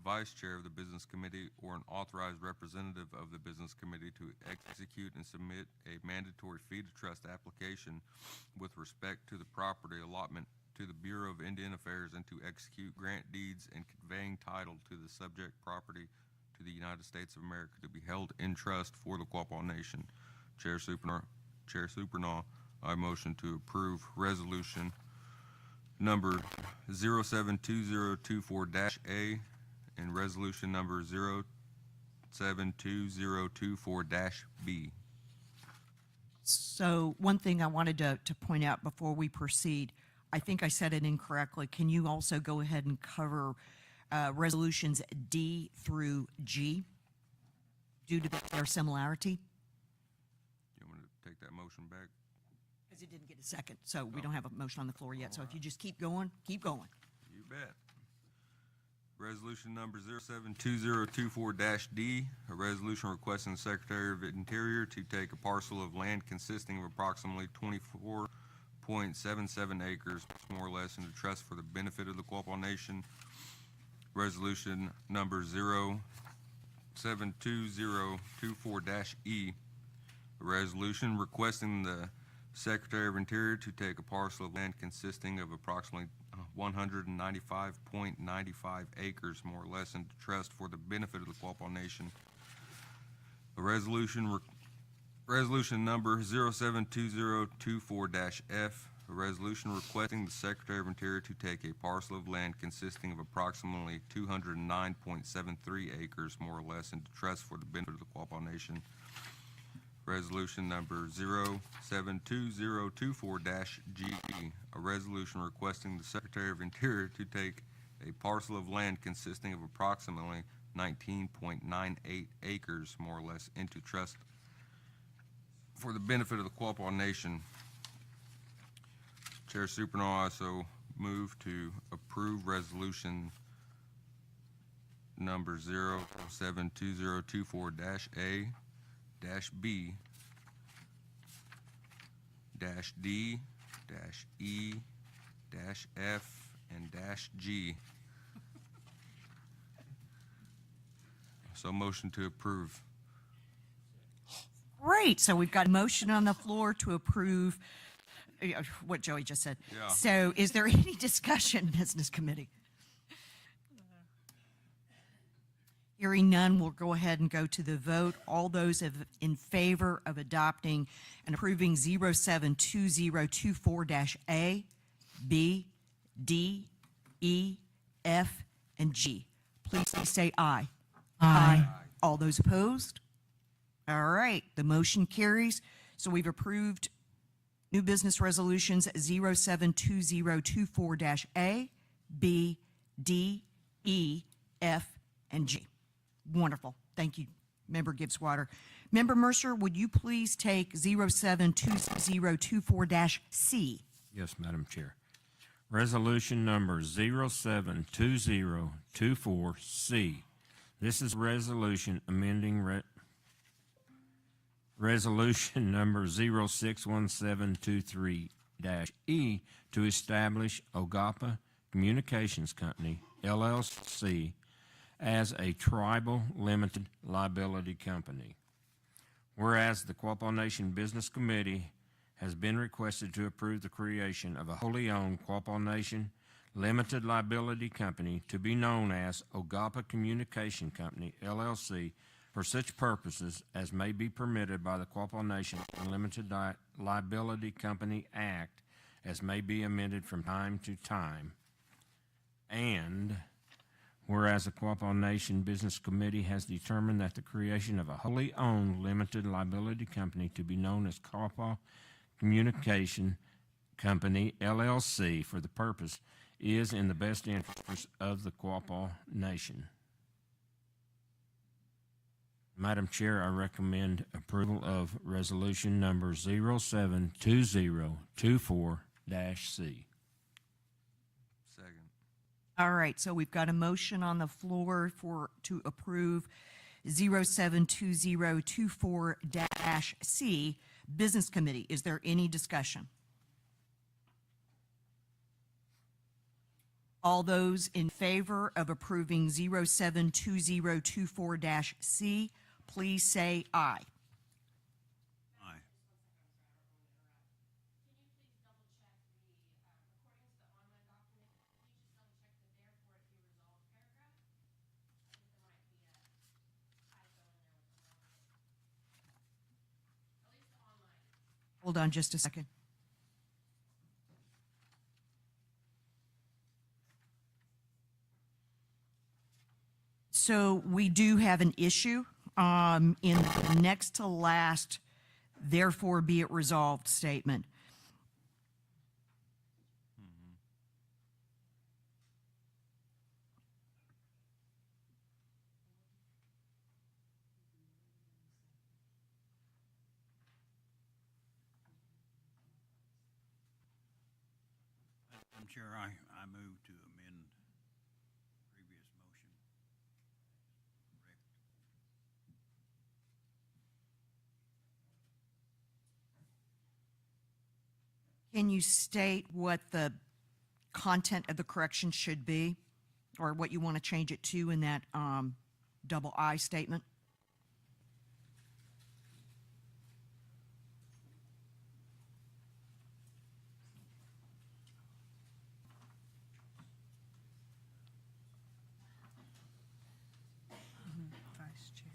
vice chair of the Business Committee, or an authorized representative of the Business Committee to execute and submit a mandatory fee to trust application with respect to the property allotment to the Bureau of Indian Affairs and to execute grant deeds and conveying title to the subject property to the United States of America to be held in trust for the Quapaw Nation. Chair Supernaw, I motion to approve resolution number 072024-A and resolution number 072024-B. So one thing I wanted to point out before we proceed, I think I said it incorrectly. Can you also go ahead and cover resolutions D through G due to their similarity? You want me to take that motion back? Because it didn't get a second, so we don't have a motion on the floor yet. So if you just keep going, keep going. You bet. Resolution number 072024-D, a resolution requesting the Secretary of Interior to take a parcel of land consisting of approximately 24.77 acres, more or less, into trust for the benefit of the Quapaw Nation. Resolution number 072024-E, a resolution requesting the Secretary of Interior to take a parcel of land consisting of approximately 195.95 acres, more or less, into trust for the benefit of the Quapaw Nation. A resolution number 072024-F, a resolution requesting the Secretary of Interior to take a parcel of land consisting of approximately 209.73 acres, more or less, into trust for the benefit of the Quapaw Nation. Resolution number 072024-G, a resolution requesting the Secretary of Interior to take a parcel of land consisting of approximately 19.98 acres, more or less, into trust for the benefit of the Quapaw Nation. Chair Supernaw also move to approve resolution number 072024-A, -B, -D, -E, -F, and -G. So motion to approve. Great. So we've got a motion on the floor to approve what Joey just said. Yeah. So is there any discussion, Business Committee? Hearing none, we'll go ahead and go to the vote. All those in favor of adopting and approving 072024-A, B, D, E, F, and G, please say aye. Aye. All those opposed? All right, the motion carries. So we've approved new business resolutions 072024-A, B, D, E, F, and G. Wonderful. Thank you, Member Gibbs-Water. Member Mercer, would you please take 072024-C? Yes, Madam Chair. Resolution number 072024-C. This is resolution amending resolution number 061723-E to establish O-gah-pah Communications Company, LLC, as a tribal limited liability company. Whereas the Quapaw Nation Business Committee has been requested to approve the creation of a wholly owned Quapaw Nation limited liability company to be known as O-gah-pah Communication Company, LLC, for such purposes as may be permitted by the Quapaw Nation Limited Liability Company Act, as may be amended from time to time. And whereas the Quapaw Nation Business Committee has determined that the creation of a wholly owned limited liability company to be known as Quapaw Communication Company, LLC, for the purpose is in the best interest of the Quapaw Nation. Madam Chair, I recommend approval of resolution number 072024-C. Second. All right, so we've got a motion on the floor to approve 072024-C, Business Committee. Is there any discussion? All those in favor of approving 072024-C, please say aye. Aye. Hold on just a second. So we do have an issue in the next to last, therefore be it resolved statement. Madam Chair, I move to amend previous motion. Correct. Can you state what the content of the correction should be, or what you want to change it to in that double I statement? Vice Chair.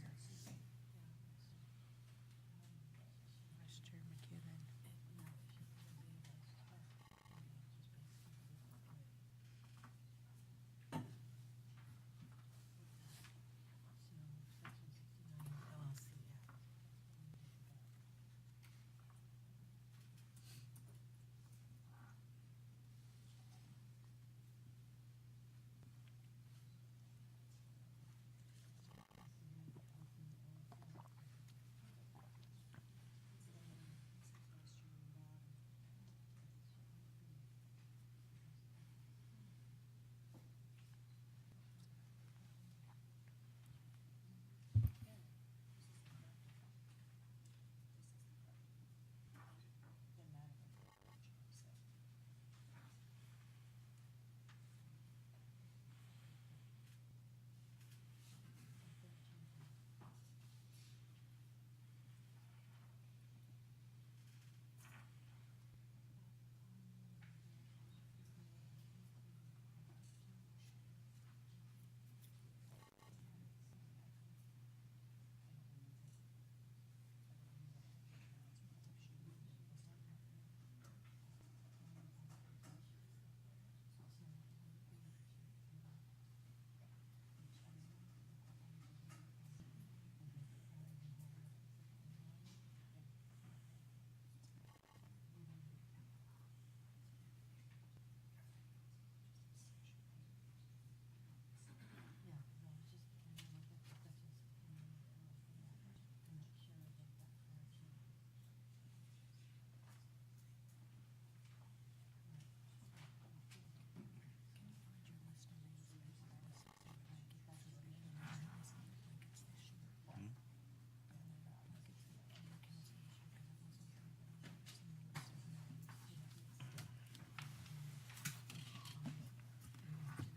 Vice Chair McKibben.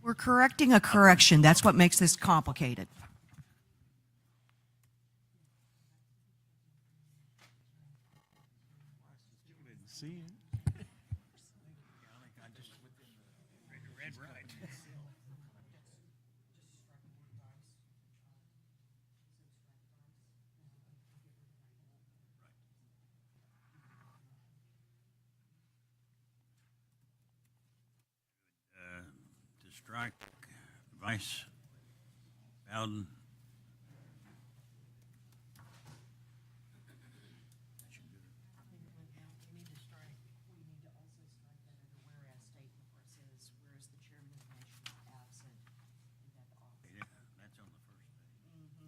We're correcting a correction. That's what makes this complicated. See it? I just read right. To strike Vice Bowden. That's on the first page.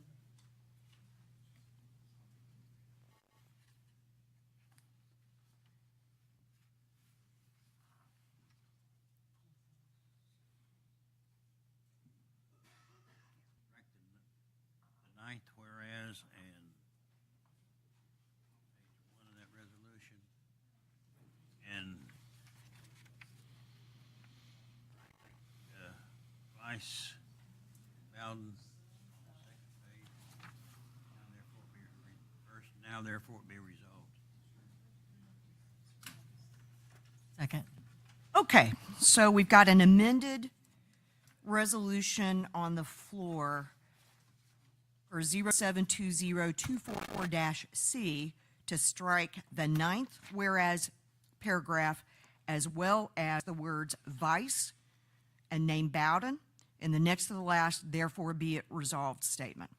Vice, Bowden, second page. Now therefore be resolved. Second. Okay, so we've got an amended resolution on the floor for 072024-C to strike the ninth whereas paragraph, as well as the words vice and name Bowden in the next to the last, therefore be it resolved statement.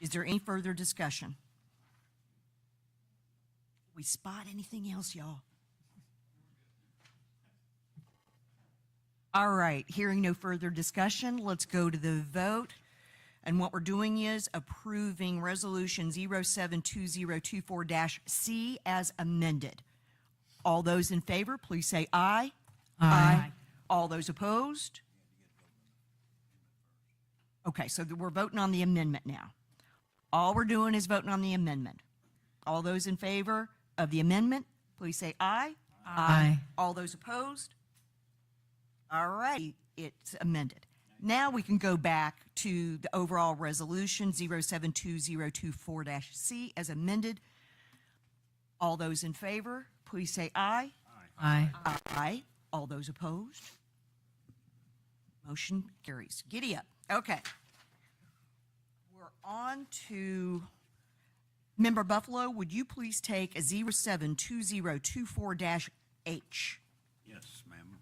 Is there any further discussion? We spot anything else, y'all? All right, hearing no further discussion, let's go to the vote. And what we're doing is approving Resolution 072024-C as amended. All those in favor, please say aye. Aye. All those opposed? Okay, so we're voting on the amendment now. All we're doing is voting on the amendment. All those in favor of the amendment, please say aye. Aye. All those opposed? All right, it's amended. Now we can go back to the overall resolution 072024-C as amended. All those in favor, please say aye. Aye. Aye. All those opposed? Motion carries. Giddy up. Okay. We're on to Member Buffalo. Would you please take a 072024-H? Yes, ma'am.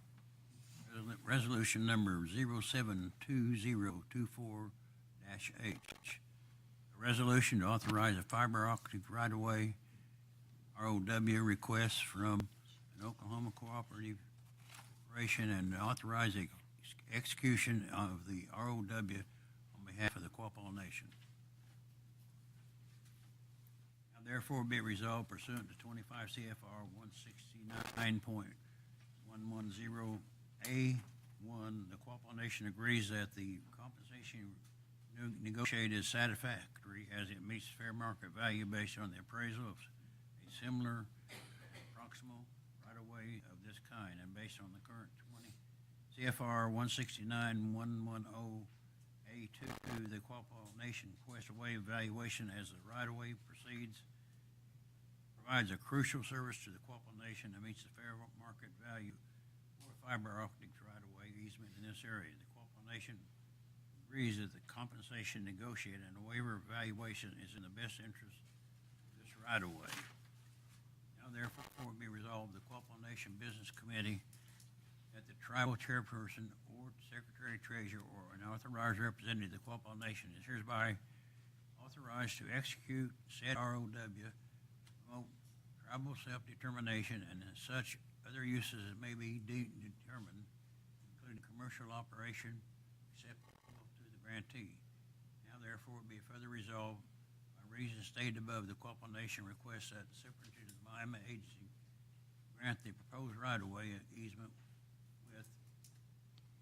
Resolution number 072024-H. A resolution to authorize a fiber optic right-of-way ROW request from an Oklahoma Cooperative Corporation and authorize the execution of the ROW on behalf of the Quapaw Nation. Now therefore be it resolved pursuant to 25 CFR 169.110A1, the Quapaw Nation agrees that the compensation negotiated is satisfactory as it meets fair market value based on the appraisal of a similar proximal right-of-way of this kind, and based on the current 20 CFR 169.110A2, the Quapaw Nation requests a waive valuation as the right-of-way proceeds, provides a crucial service to the Quapaw Nation that meets the fair market value for fiber optic right-of-way easement in this area. The Quapaw Nation agrees that the compensation negotiated and the waiver of valuation is in the best interest of this right-of-way. Now therefore be resolved, the Quapaw Nation Business Committee, that the tribal chairperson or secretary treasurer or an authorized representative of the Quapaw Nation is hereby authorized to execute said ROW, promote tribal self-determination and such other uses as may be determined, including commercial operation acceptable to the grantee. Now therefore be further resolved, by reasons stated above, the Quapaw Nation requests that the superintendent of the Miami agency grant the proposed right-of-way easement with,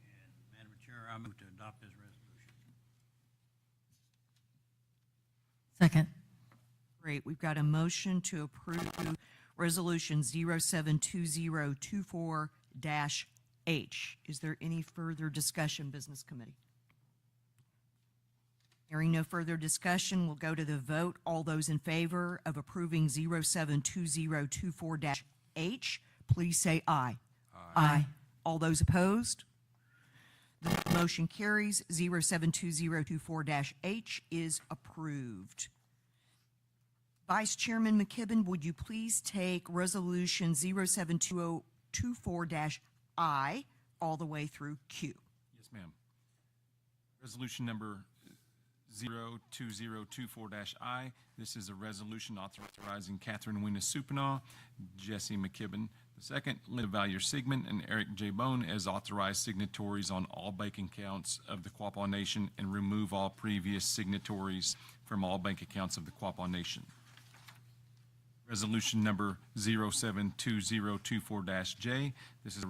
and Madam Chair, I move to adopt this resolution. Second. Great. We've got a motion to approve Resolution 072024-H. Is there any further discussion, Business Committee? Hearing no further discussion, we'll go to the vote. All those in favor of approving 072024-H, please say aye. Aye. All those opposed? The motion carries. 072024-H is approved. Vice Chairman McKibben, would you please take Resolution 072024-I all the way through Q? Yes, ma'am. Resolution number 02024-I. This is a resolution authorizing Catherine Wina Supinaw, Jesse McKibben II, Linda Valier Sigmund, and Eric J. Bone as authorized signatories on all bank accounts of the Quapaw Nation and remove all previous signatories from all bank accounts of the Quapaw Nation. Resolution number 072024-J. This is a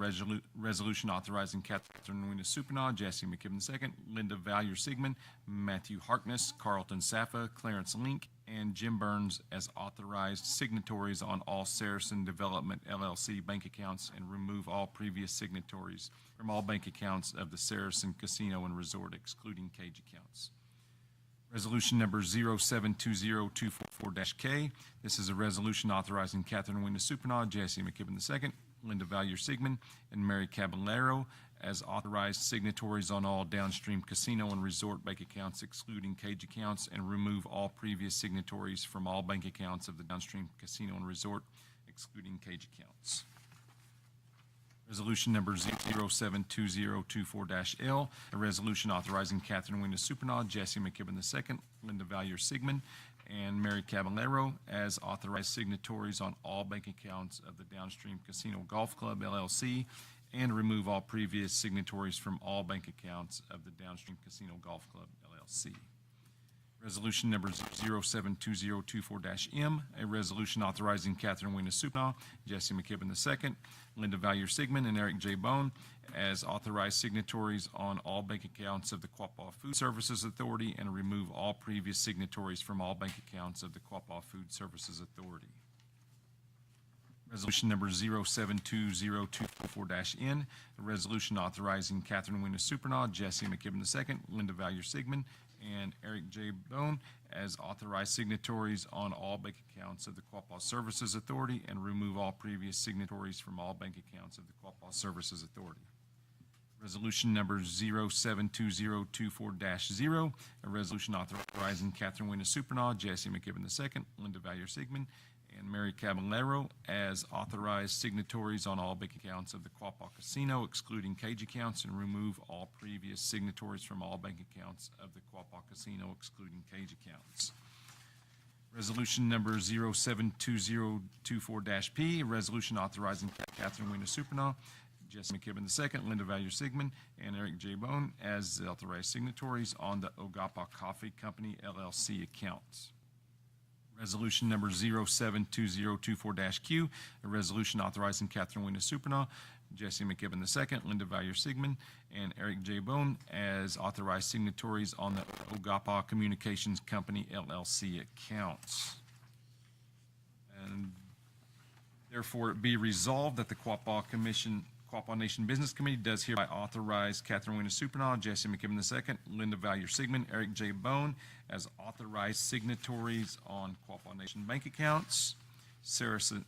resolution authorizing Catherine Wina Supinaw, Jesse McKibben II, Linda Valier Sigmund, Matthew Harkness, Carlton Saffa, Clarence Link, and Jim Burns as authorized signatories on all Saracen Development LLC bank accounts and remove all previous signatories from all bank accounts of the Saracen Casino and Resort, excluding cage accounts. Resolution number 0720244-K. This is a resolution authorizing Catherine Wina Supernod, Jesse McKibben II, Linda Valier-Sigmund, and Mary Caballero as authorized signatories on all downstream casino and resort bank accounts, excluding cage accounts, and remove all previous signatories from all bank accounts of the downstream casino and resort, excluding cage accounts. Resolution number 072024-L, a resolution authorizing Catherine Wina Supernod, Jesse McKibben II, Linda Valier-Sigmund, and Mary Caballero as authorized signatories on all bank accounts of the Downstream Casino Golf Club, LLC, and remove all previous signatories from all bank accounts of the Downstream Casino Golf Club, LLC. Resolution number 072024-M, a resolution authorizing Catherine Wina Supernod, Jesse McKibben II, Linda Valier-Sigmund, and Eric J. Bone as authorized signatories on all bank accounts of the Quapaw Food Services Authority and remove all previous signatories from all bank accounts of the Quapaw Food Services Authority. Resolution number 072024-N, a resolution authorizing Catherine Wina Supernod, Jesse McKibben II, Linda Valier-Sigmund, and Eric J. Bone as authorized signatories on all bank accounts of the Quapaw Services Authority and remove all previous signatories from all bank accounts of the Quapaw Services Authority. Resolution number 072024-0, a resolution authorizing Catherine Wina Supernod, Jesse McKibben II, Linda Valier-Sigmund, and Mary Caballero as authorized signatories on all bank accounts of the Quapaw Casino, excluding cage accounts, and remove all previous signatories from all bank accounts of the Quapaw Casino, excluding cage accounts. Resolution number 072024-P, a resolution authorizing Catherine Wina Supernod, Jesse McKibben II, Linda Valier-Sigmund, and Eric J. Bone as authorized signatories on the O-gah-pah Coffee Company, LLC accounts. Resolution number 072024-Q, a resolution authorizing Catherine Wina Supernod, Jesse McKibben II, Linda Valier-Sigmund, and Eric J. Bone as authorized signatories on the O-gah-pah Communications Company, LLC accounts. And therefore, it be resolved that the Quapaw Nation Business Committee does hereby authorize Catherine Wina Supernod, Jesse McKibben II, Linda Valier-Sigmund, Eric J. Bone as authorized signatories on Quapaw Nation bank accounts, Saracen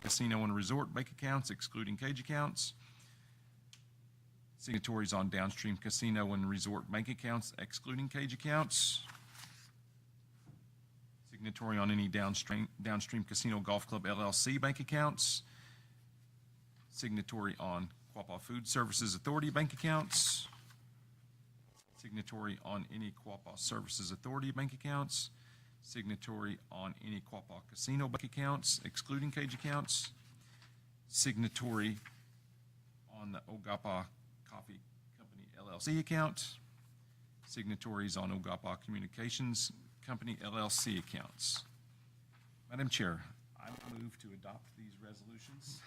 Casino and Resort bank accounts, excluding cage accounts, signatories on Downstream Casino and Resort bank accounts, excluding cage accounts, signatory on any Downstream Casino Golf Club, LLC bank accounts, signatory on Quapaw Food Services Authority bank accounts, signatory on any Quapaw Services Authority bank accounts, signatory on any Quapaw Casino bank accounts, excluding cage accounts, signatory on the O-gah-pah Coffee Company, LLC account, signatories on O-gah-pah Communications Company, LLC accounts. Madam Chair, I move to adopt these resolutions.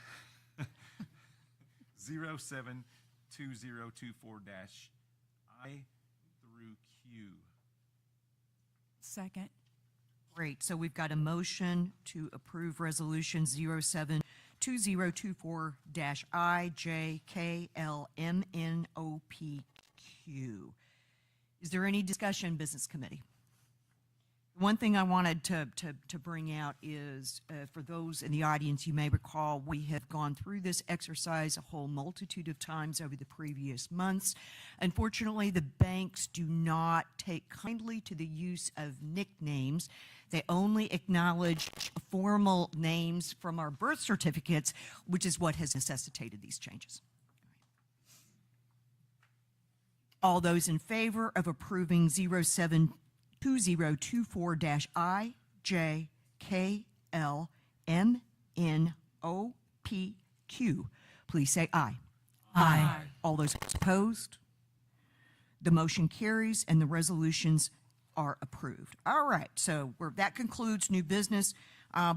072024-I through Q. Second. Great. So we've got a motion to approve Resolution 072024-IJKLMNOPQ. Is there any discussion, Business Committee? One thing I wanted to bring out is, for those in the audience, you may recall we have gone through this exercise a whole multitude of times over the previous months. Unfortunately, the banks do not take kindly to the use of nicknames. They only acknowledge formal names from our birth certificates, which is what has necessitated these changes. All those in favor of approving 072024-IJKLMNOPQ, please say aye. Aye. All those opposed? The motion carries and the resolutions are approved. All right, so that concludes new business.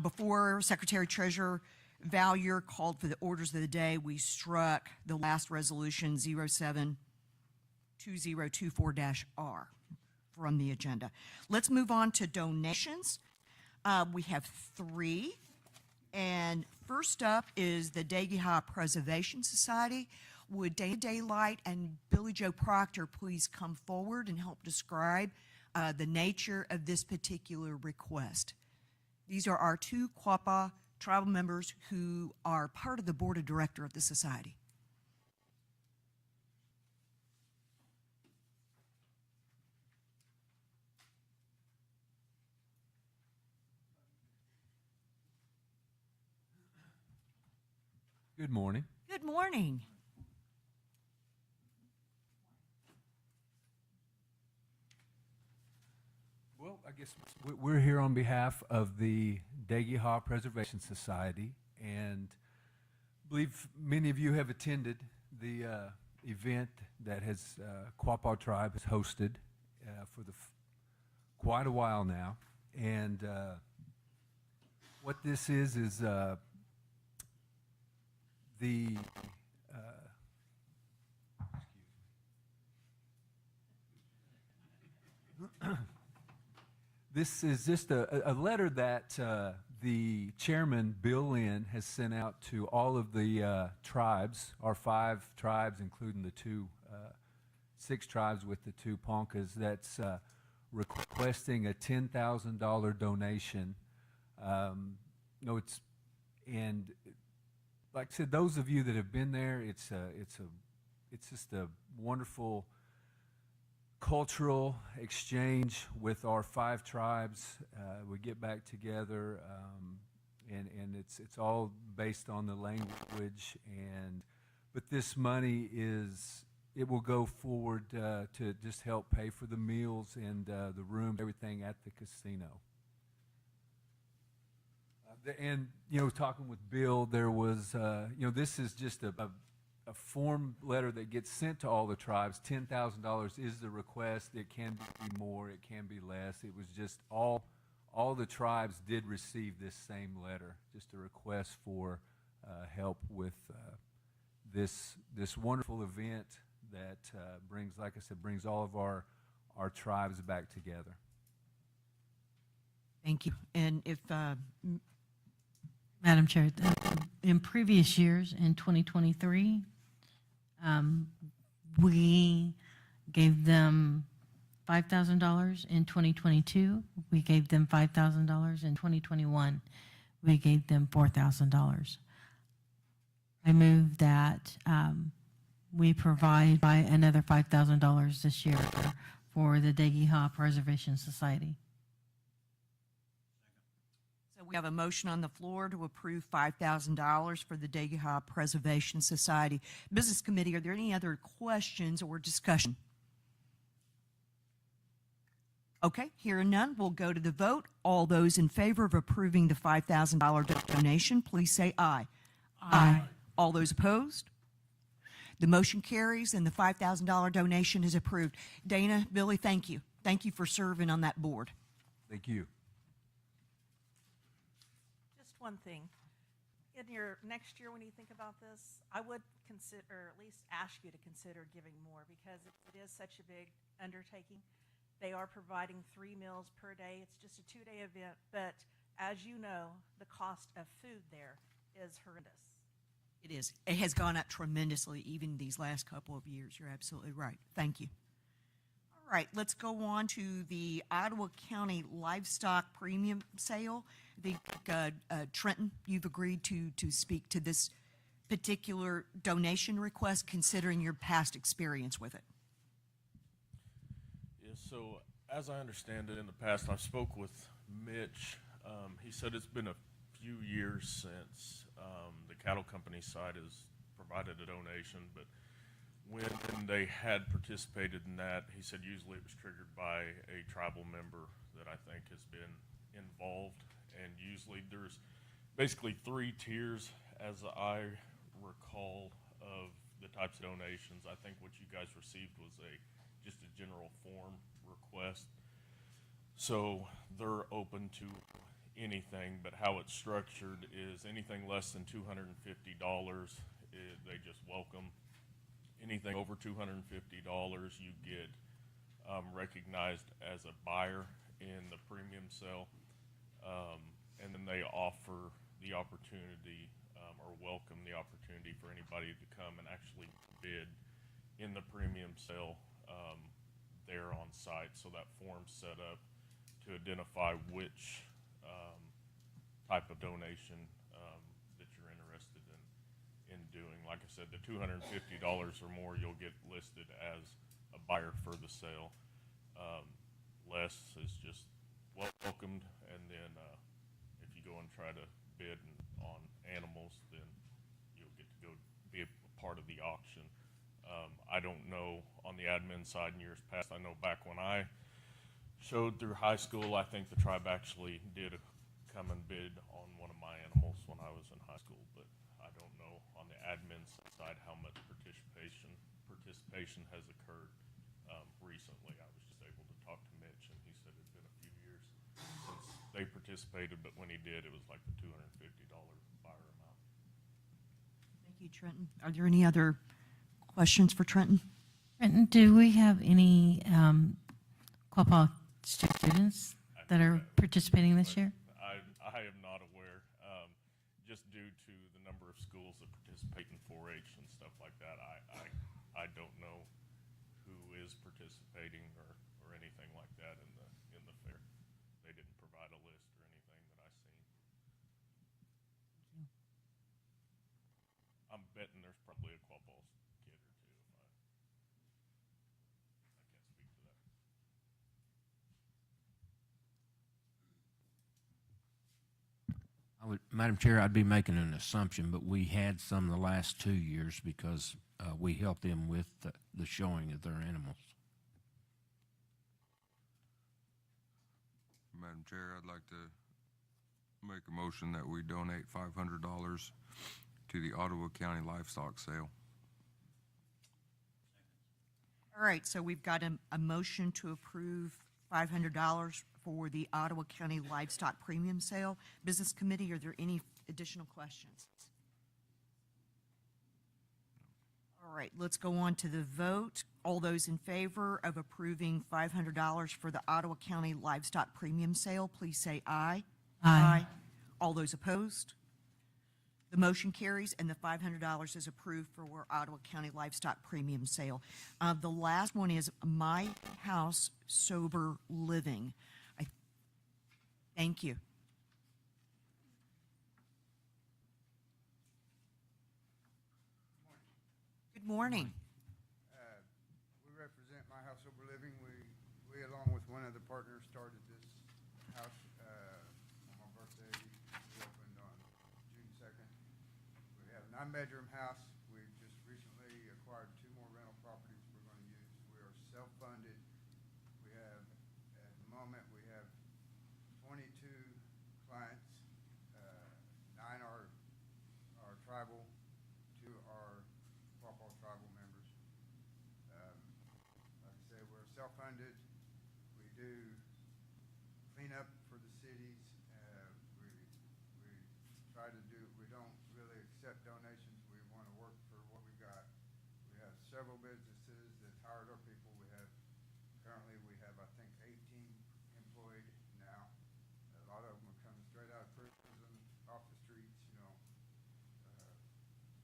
Before Secretary Treasurer Valier called for the orders of the day, we struck the last resolution, 072024-R. from the agenda. Let's move on to donations. We have 3. And first up is the O-Guah-Pah Preservation Society. Would Dana Daylight and Billy Joe Proctor please come forward and help describe the nature of this particular request? These are our 2 Quapaw tribal members who are part of the board of directors of the society. Good morning. Good morning. Well, I guess we're here on behalf of the O-Guah-Pah Preservation Society, and I believe many of you have attended the event that has Quapaw Tribe has hosted for quite a while now. And what this is the this is just a letter that the chairman, Bill Lynn, has sent out to all of the tribes, our 5 tribes, including the 6 tribes with the 2 Ponkas, that's requesting a $10,000 donation. And like I said, those of you that have been there, it's just a wonderful cultural exchange with our 5 tribes. We get back together, and it's all based on the language. But this money it will go forward to just help pay for the meals and the room, everything at the casino. And talking with Bill, there was this is just a form letter that gets sent to all the tribes. $10,000 is the request. It can be more, it can be less. It was just all the tribes did receive this same letter, just a request for help with this wonderful event that brings, like I said, brings all of our tribes back together. Thank you. And if Madam Chair, in previous years, in 2023, we gave them $5,000. In 2022, we gave them $5,000. In 2021, we gave them $4,000. I move that we provide by another $5,000 this year for the O-Guah-Pah Preservation Society. we have a motion on the floor to approve $5,000 for the O-Guah-Pah Preservation Society. Business Committee, are there any other questions or discussion? Okay, hearing none, we'll go to the vote. All those in favor of approving the $5,000 donation, please say aye. Aye. All those opposed? The motion carries and the $5,000 donation is approved. Dana, Billy, thank you. Thank you for serving on that board. Thank you. Just one thing. In your next year when you think about this, I would consider, or at least ask you to consider giving more, because it is such a big undertaking. They are providing 3 meals per day. It's just a 2-day event, but as you know, the cost of food there is horrendous. It is. It has gone up tremendously even these last couple of years. You're absolutely right. Thank you. All right, let's go on to the Ottawa County Livestock Premium Sale. I think, Trenton, you've agreed to speak to this particular donation request, considering your past experience with it. So as I understand it, in the past, I spoke with Mitch. He said it's been a few years since the cattle company side has provided a donation, but when they had participated in that, he said usually it was triggered by a tribal member that I think has been involved, and usually there's basically 3 tiers, as I recall, of the types of donations. I think what you guys received was just a general form request. So they're open to anything, but how it's structured is anything less than $250, they just welcome. Anything over $250, you get recognized as a buyer in the premium sale. And then they offer the opportunity or welcome the opportunity for anybody to come and actually bid in the premium sale there on site. So that form's set up to identify which type of donation that you're interested in doing. Like I said, the $250 or more you'll get listed as a buyer for the sale. Less is just welcomed, and then if you go and try to bid on animals, then you'll get to go be a part of the auction. I don't know on the admin side in years past. I know back when I showed through high school, I think the tribe actually did come and bid on one of my animals when I was in high school, but I don't know on the admin side how much participation has occurred recently. I was just able to talk to Mitch, and he said it's been a few years since they participated, but when he did, it was like the $250 buyer amount. Thank you, Trenton. Are there any other questions for Trenton? Trenton, do we have any Quapaw students that are participating this year? I am not aware, just due to the number of schools that participate in 4-H and stuff like that. I don't know who is participating or anything like that in the fair. They didn't provide a list or anything that I seen. I'm betting there's probably a Quapaw kid or two. I can't speak to that. Madam Chair, I'd be making an assumption, but we had some the last 2 years because we helped them with the showing of their animals. Madam Chair, I'd like to make a motion that we donate $500 to the Ottawa County Livestock Sale. All right, so we've got a motion to approve $500 for the Ottawa County Livestock Premium Sale. Business Committee, are there any additional questions? All right, let's go on to the vote. All those in favor of approving $500 for the Ottawa County Livestock Premium Sale, please say aye. Aye. All those opposed? The motion carries, and the $500 is approved for Ottawa County Livestock Premium Sale. The last one is My House Sober Living. Thank you. Good morning. We represent My House Sober Living. We along with one other partner, started this house on my birthday. We opened on June 2nd. We have a 9-bedroom house. We just recently acquired 2 more rental properties we're going to use. We are self-funded. We have, at the moment, we have 22 clients. 9 are tribal, 2 are Quapaw tribal members. Like I say, we're self-funded. We do clean up for the cities. We try to do, we don't really accept donations. We want to work for what we got. We have several businesses that hired our people. Currently we have, I think, 18 employed now. A lot of them are coming straight out of prison, off the streets, you know.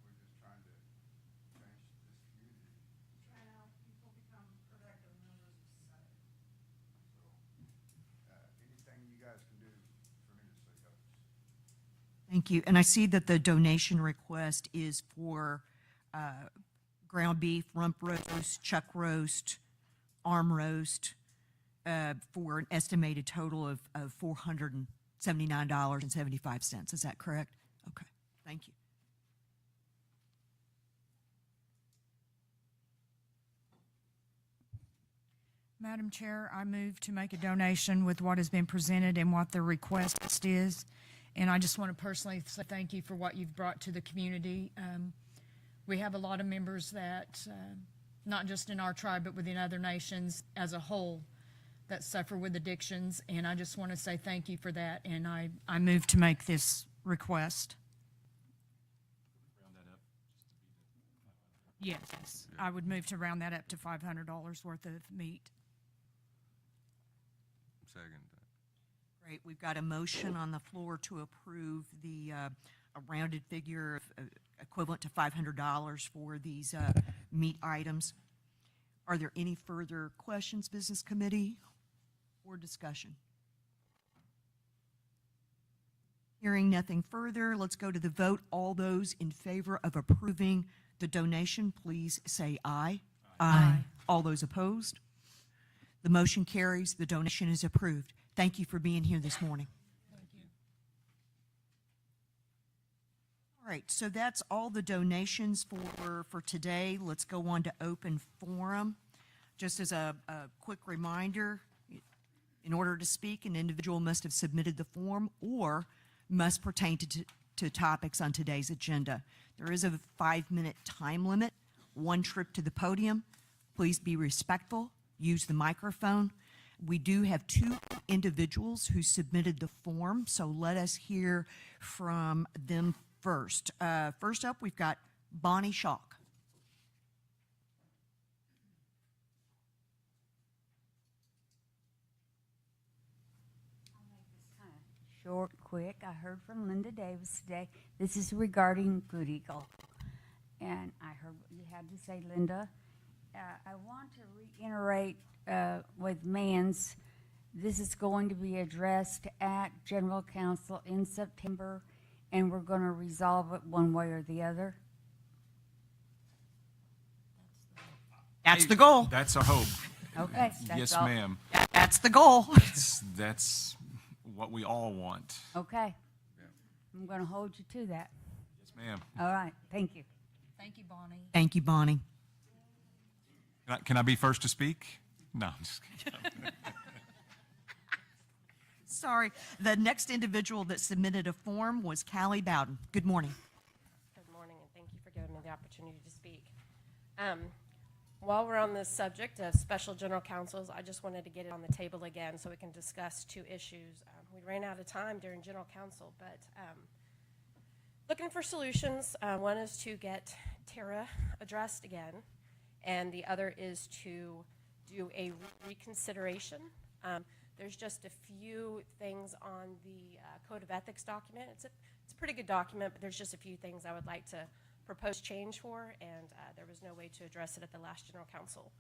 We're just trying to change this community. Trying to help people become productive members of society. So, anything you guys can do tremendously helps. Thank you. And I see that the donation request is for ground beef, rump roast, chuck roast, arm roast, for an estimated total of $479.75. Is that correct? Okay. Thank you. Madam Chair, I move to make a donation with what has been presented and what the request is. And I just want to personally say thank you for what you've brought to the community. We have a lot of members that, not just in our tribe, but within other nations as a whole, that suffer with addictions. And I just want to say thank you for that. And I move to make this request. Round that up. Yes, I would move to round that up to $500 worth of meat. second that. Great. We've got a motion on the floor to approve the, a rounded figure of, equivalent to $500 for these meat items. Are there any further questions, Business Committee, or discussion? Hearing nothing further, let's go to the vote. All those in favor of approving the donation, please say aye. Aye. All those opposed? The motion carries. The donation is approved. Thank you for being here this morning. All right, so that's all the donations for today. Let's go on to open forum. Just as a quick reminder, in order to speak, an individual must have submitted the form or must pertain to topics on today's agenda. There is a 5-minute time limit, 1 trip to the podium. Please be respectful, use the microphone. We do have 2 individuals who submitted the form, so let us hear from them first. First up, we've got Bonnie Schalk. Short, quick. I heard from Linda Davis today. This is regarding Good Eagle. And I heard what you had to say, Linda. I want to reiterate with Mans, this is going to be addressed at General Council in September, and we're going to resolve it one way or the other. That's the goal. That's a hope. Okay. That's Yes, all. ma'am. That's the goal. That's what we all want. Okay. I'm going to hold you to that. Yes, ma'am. All right. Thank you. Thank you, Bonnie. Thank you, Bonnie. Can I be first to speak? No, I'm just kidding. Sorry. The next individual that submitted a form was Callie Bowden. Good morning. Good morning, and thank you for giving me the opportunity to speak. While we're on this subject of special general counsels, I just wanted to get it on the table again so we can discuss 2 issues. We ran out of time during general counsel, but looking for solutions. One is to get Tara addressed again, and the other is to do a reconsideration. There's just a few things on the Code of Ethics document. It's a pretty good document, but there's just a few things I would like to propose change for, and there was no way to address it at the last General Council.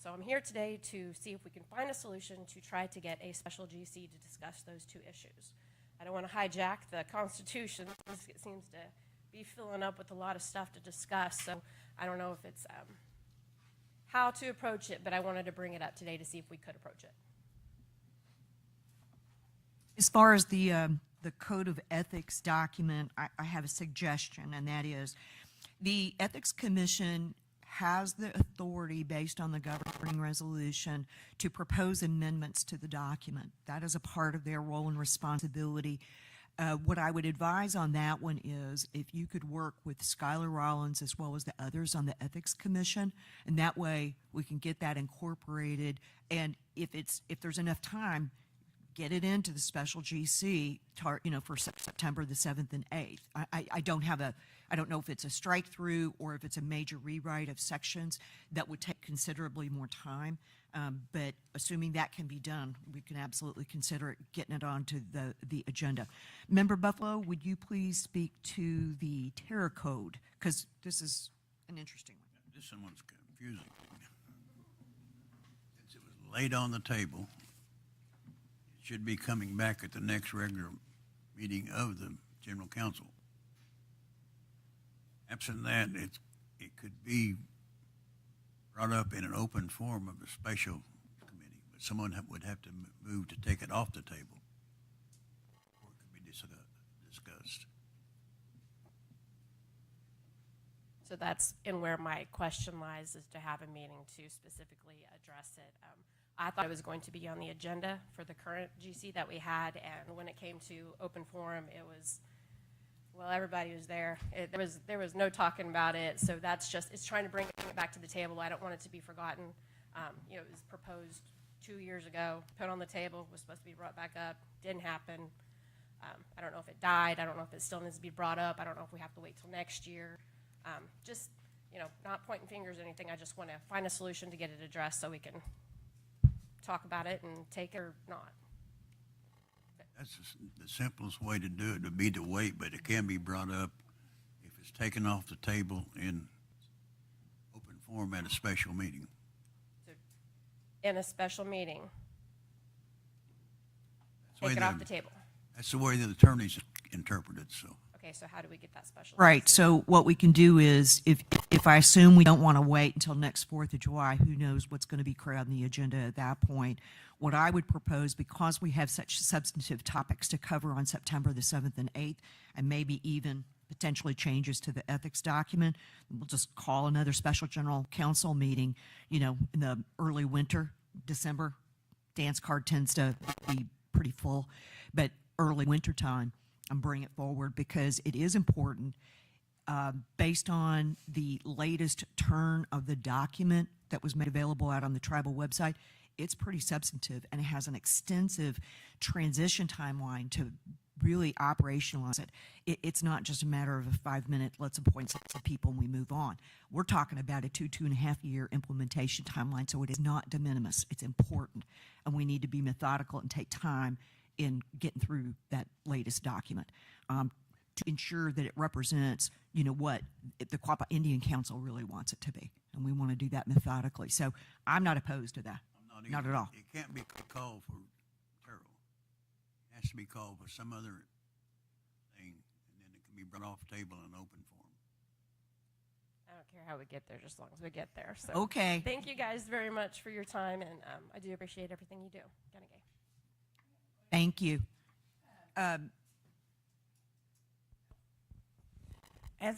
So I'm here today to see if we can find a solution to try to get a special GC to discuss those 2 issues. I don't want to hijack the Constitution. It seems to be filling up with a lot of stuff to discuss, so I don't know if it's how to approach it, but I wanted to bring it up today to see if we could approach it. As far as the Code of Ethics document, I have a suggestion, and that is the Ethics Commission has the authority, based on the governing resolution, to propose amendments to the document. That is a part of their role and responsibility. What I would advise on that one is if you could work with Skylar Rollins as well as the others on the Ethics Commission, and that way we can get that incorporated. And if there's enough time, get it into the special GC, for September the 7th and 8th. I don't know if it's a strike through or if it's a major rewrite of sections that would take considerably more time. But assuming that can be done, we can absolutely consider getting it onto the agenda. Member Buffalo, would you please speak to the Terror Code? Because this is an interesting one. This one's confusing. Since it was laid on the table, it should be coming back at the next regular meeting of the General Council. Absent that, it could be brought up in an open forum of the special committee, but someone would have to move to take it off the table before it could be discussed. So that's in where my question lies, is to have a meeting to specifically address it. I thought it was going to be on the agenda for the current GC that we had, and when it came to open forum, it was, well, everybody was there. There was no talking about it, so it's trying to bring it back to the table. I don't want it to be forgotten. It was proposed 2 years ago, put on the table, was supposed to be brought back up, didn't happen. I don't know if it died. I don't know if it still needs to be brought up. I don't know if we have to wait till next year. Not pointing fingers or anything. I just want to find a solution to get it addressed so we can talk about it and take it or not. That's the simplest way to do it, would be to wait, but it can be brought up if it's taken off the table in open forum at a special meeting. In a special meeting, That's the take way it off the table. That's the way the attorneys interpret it, so. Okay, so how do we get that special? Right, so what we can do is, if I assume we don't want to wait until next 4th of July, who knows what's going to be crowding the agenda at that point. What I would propose, because we have such substantive topics to cover on September the 7th and 8th, and maybe even potentially changes to the ethics document, we'll just call another special general council meeting, in the early winter, December. Dance card tends to be pretty full, but early winter time, and bring it forward because it is important. Based on the latest turn of the document that was made available out on the tribal website, it's pretty substantive and it has an extensive transition timeline to really operationalize it. It's not just a matter of a 5-minute, let's appoint some people and we move on. We're talking about a 2.5 year implementation timeline, so it is not de minimis. It's important, and we need to be methodical and take time in getting through that latest document to ensure that it represents, what the Quapaw Indian Council really wants it to be. And we want to do that methodically. So I'm not opposed to that. Not at all. It can't be called for Terrell. It has to be called for some other thing, and then it can be brought off the table in open forum. I don't care how we get there, just as long as we get there. So Okay. Thank you guys very much for your time, and I do appreciate everything you do. Ganagay. Thank you. As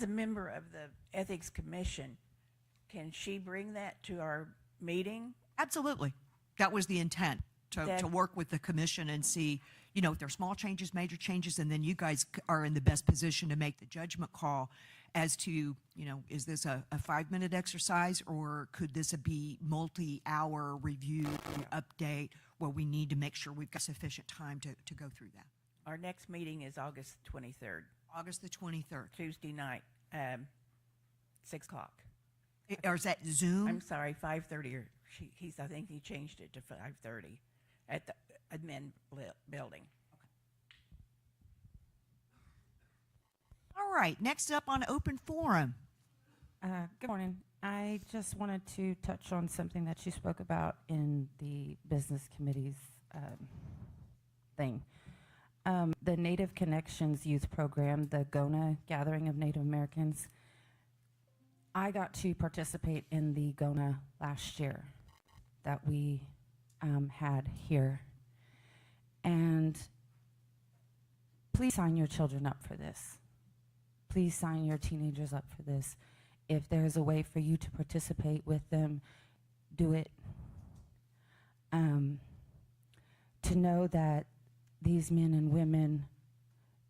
a member of the Ethics Commission, can she bring that to our meeting? Absolutely. That was the intent, to work with the commission and see, if there are small changes, major changes, and then you guys are in the best position to make the judgment call as to, is this a 5-minute exercise, or could this be multi-hour review and update where we need to make sure we've got sufficient time to go through that? Our next meeting is August 23rd. August the 23rd. Tuesday night, 6 o'clock. Or is that Zoom? I'm sorry, 5:30, or I think he changed it to 5:30 at the admin building. All right, next up on open forum. Good morning. I just wanted to touch on something that you spoke about in the business committee's thing. The Native Connections Youth Program, the GONA Gathering of Native Americans. I got to participate in the GONA last year that we had here. And please sign your children up for this. Please sign your teenagers up for this. If there's a way for you to participate with them, do it. To know that these men and women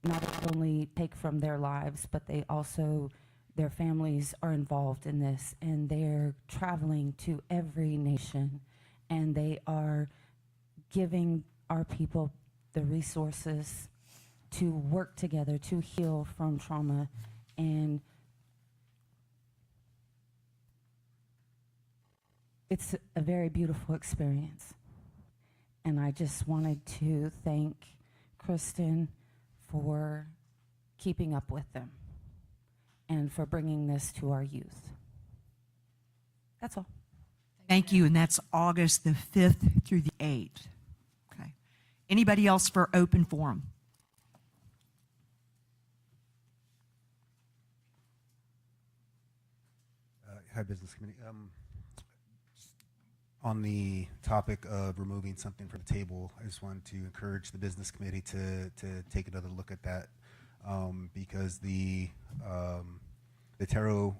not only take from their lives, but they also, their families are involved in this, and they're traveling to every nation, and they are giving our people the resources to work together to heal from trauma. And it's a very beautiful experience. And I just wanted to thank Kristen for keeping up with them and for bringing this to our youth. That's all. Thank you, and that's August the 5th through the 8th. Okay. Anybody else for open forum? Hi, Business Committee. On the topic of removing something from the table, I just wanted to encourage the Business Committee to take another look at that, because the Taro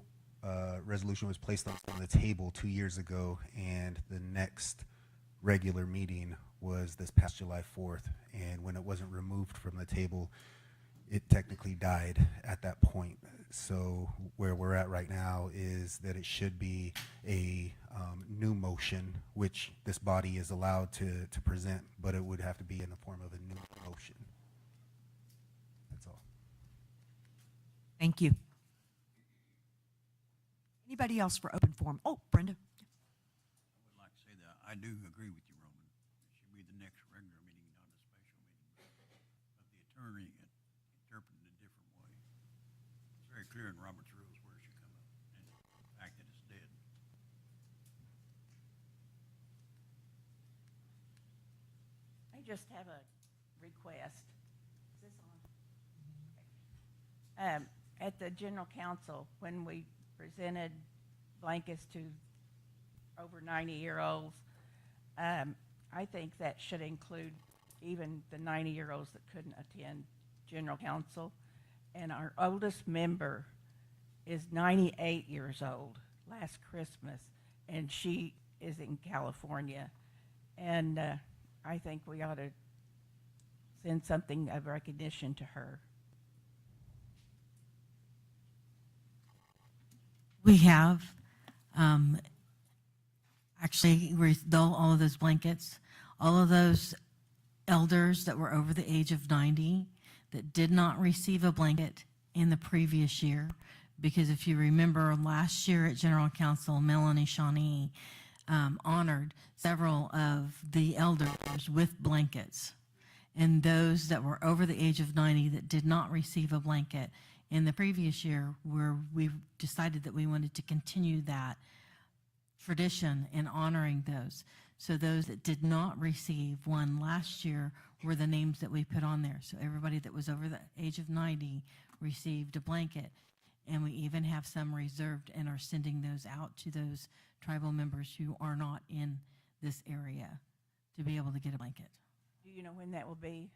resolution was placed on the table 2 years ago, and the next regular meeting was this past July 4th, and when it wasn't removed from the table, it technically died at that point. So where we're at right now is that it should be a new motion, which this body is allowed to present, but it would have to be in the form of a new motion. That's all. Thank you. Anybody else for open forum? Oh, Brenda. I would like to say that I do agree with you, Roman. clear in Robert's rules where it should come up, and the fact that it's dead. I just have a request. Is this on? At the general council, when we presented blankets to over 90-year-olds, I think that should include even the 90-year-olds that couldn't attend general council. And our oldest member is 98 years old last Christmas, and she is in California. And I think we ought to send something of recognition to her. We have, actually, all of those blankets, all of those elders that were over the age of 90 that did not receive a blanket in the previous year, because if you remember last year at General Council, Melanie Shawnee honored several of the elders with blankets. And those that were over the age of 90 that did not receive a blanket in the previous year, where we decided that we wanted to continue that tradition in honoring those. So those that did not receive one last year were the names that we put on there. So everybody that was over the age of 90 received a blanket. And we even have some reserved and are sending those out to those tribal members who are not in this area to be able to get a blanket. Do you know when that will be?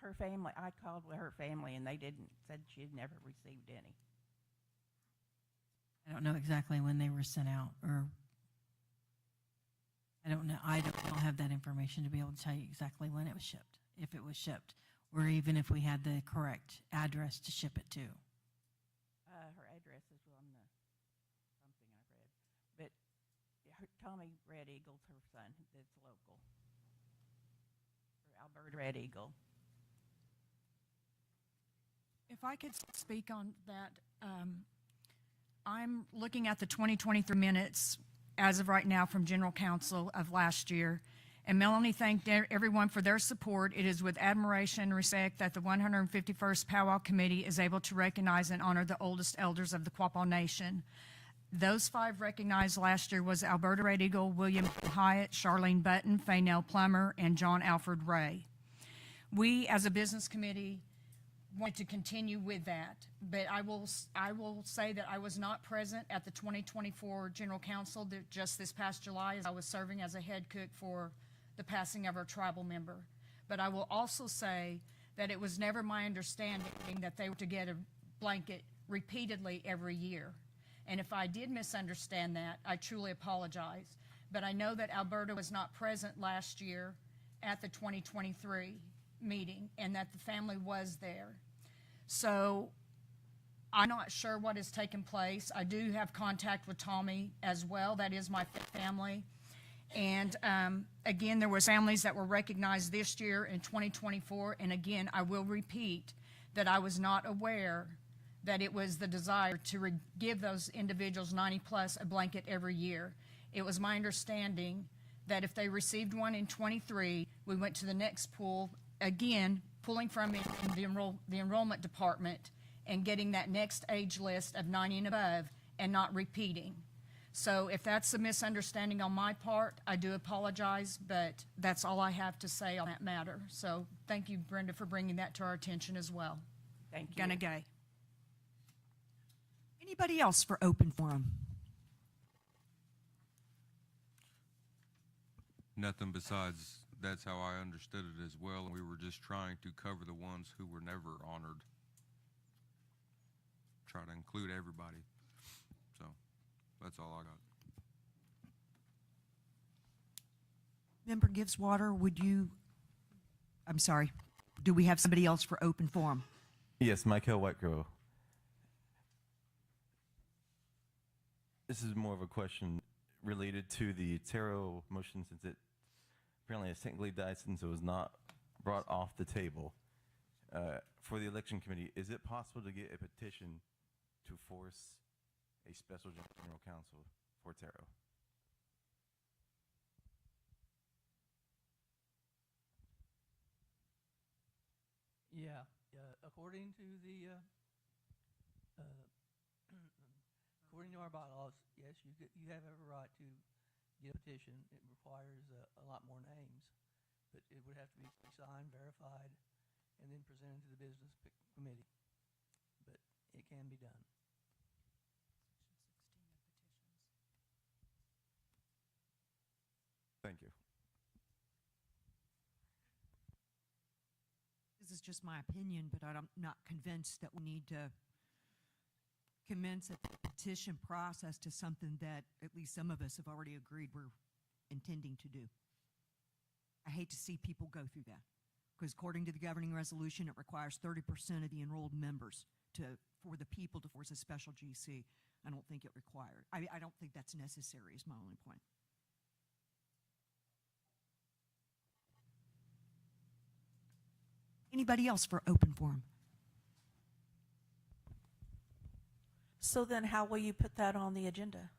Her family, I called with her family and they said she had never received any. I don't know exactly when they were sent out, or I don't know. I don't have that information to be able to tell you exactly when it was shipped, if it was shipped, or even if we had the correct address to ship it to. Her address is on the something I read, but Tommy Red Eagle's her son. That's local. Or Albert Red Eagle. If I could speak on that, I'm looking at the 2023 minutes as of right now from General Council of last year. And Melanie thanked everyone for their support. It is with admiration and respect that the 151st Powwow Committee is able to recognize and honor the oldest elders of the Quapaw Nation. Those 5 recognized last year was Alberta Red Eagle, William Hyatt, Charlene Button, Faynell Plummer, and John Alfred Ray. We, as a business committee, want to continue with that, but I will say that I was not present at the 2024 General Council just this past July, as I was serving as a head cook for the passing of our tribal member. But I will also say that it was never my understanding that they were to get a blanket repeatedly every year. And if I did misunderstand that, I truly apologize. But I know that Alberta was not present last year at the 2023 meeting, and that the family was there. So I'm not sure what has taken place. I do have contact with Tommy as well. That is my family. And again, there was families that were recognized this year in 2024. And again, I will repeat that I was not aware that it was the desire to give those individuals 90 plus a blanket every year. It was my understanding that if they received one in 23, we went to the next pool, again, pulling from the enrollment department and getting that next age list of 90 and above and not repeating. So if that's a misunderstanding on my part, I do apologize, but that's all I have to say on that matter. So thank you, Brenda, for bringing that to our attention as well. Thank you. Gonna gay. Anybody else for open forum? Nothing besides, that's how I understood it as well. We were just trying to cover the ones who were never honored. Try to include everybody. So that's all I got. Member Gibbs-Water, I'm sorry, do we have somebody else for open forum? Yes, Michael Whitecrow. This is more of a question related to the Taro motion, since it apparently has technically died since it was not brought off the table. For the election committee, is it possible to get a petition to force a special general council for Taro? Yeah, according to the according to our bylaws, yes, you have every right to get a petition. It requires a lot more names, but it would have to be signed, verified, and then presented to the business committee. But it can be done. Thank you. This is just my opinion, but I'm not convinced that we need to commence a petition process to something that at least some of us have already agreed we're intending to do. I hate to see people go through that, because according to the governing resolution, it requires 30% of the enrolled members for the people to force a special GC. I don't think it required. I don't think that's necessary is my only point. Anybody else for open forum? So then how will you put that on the agenda?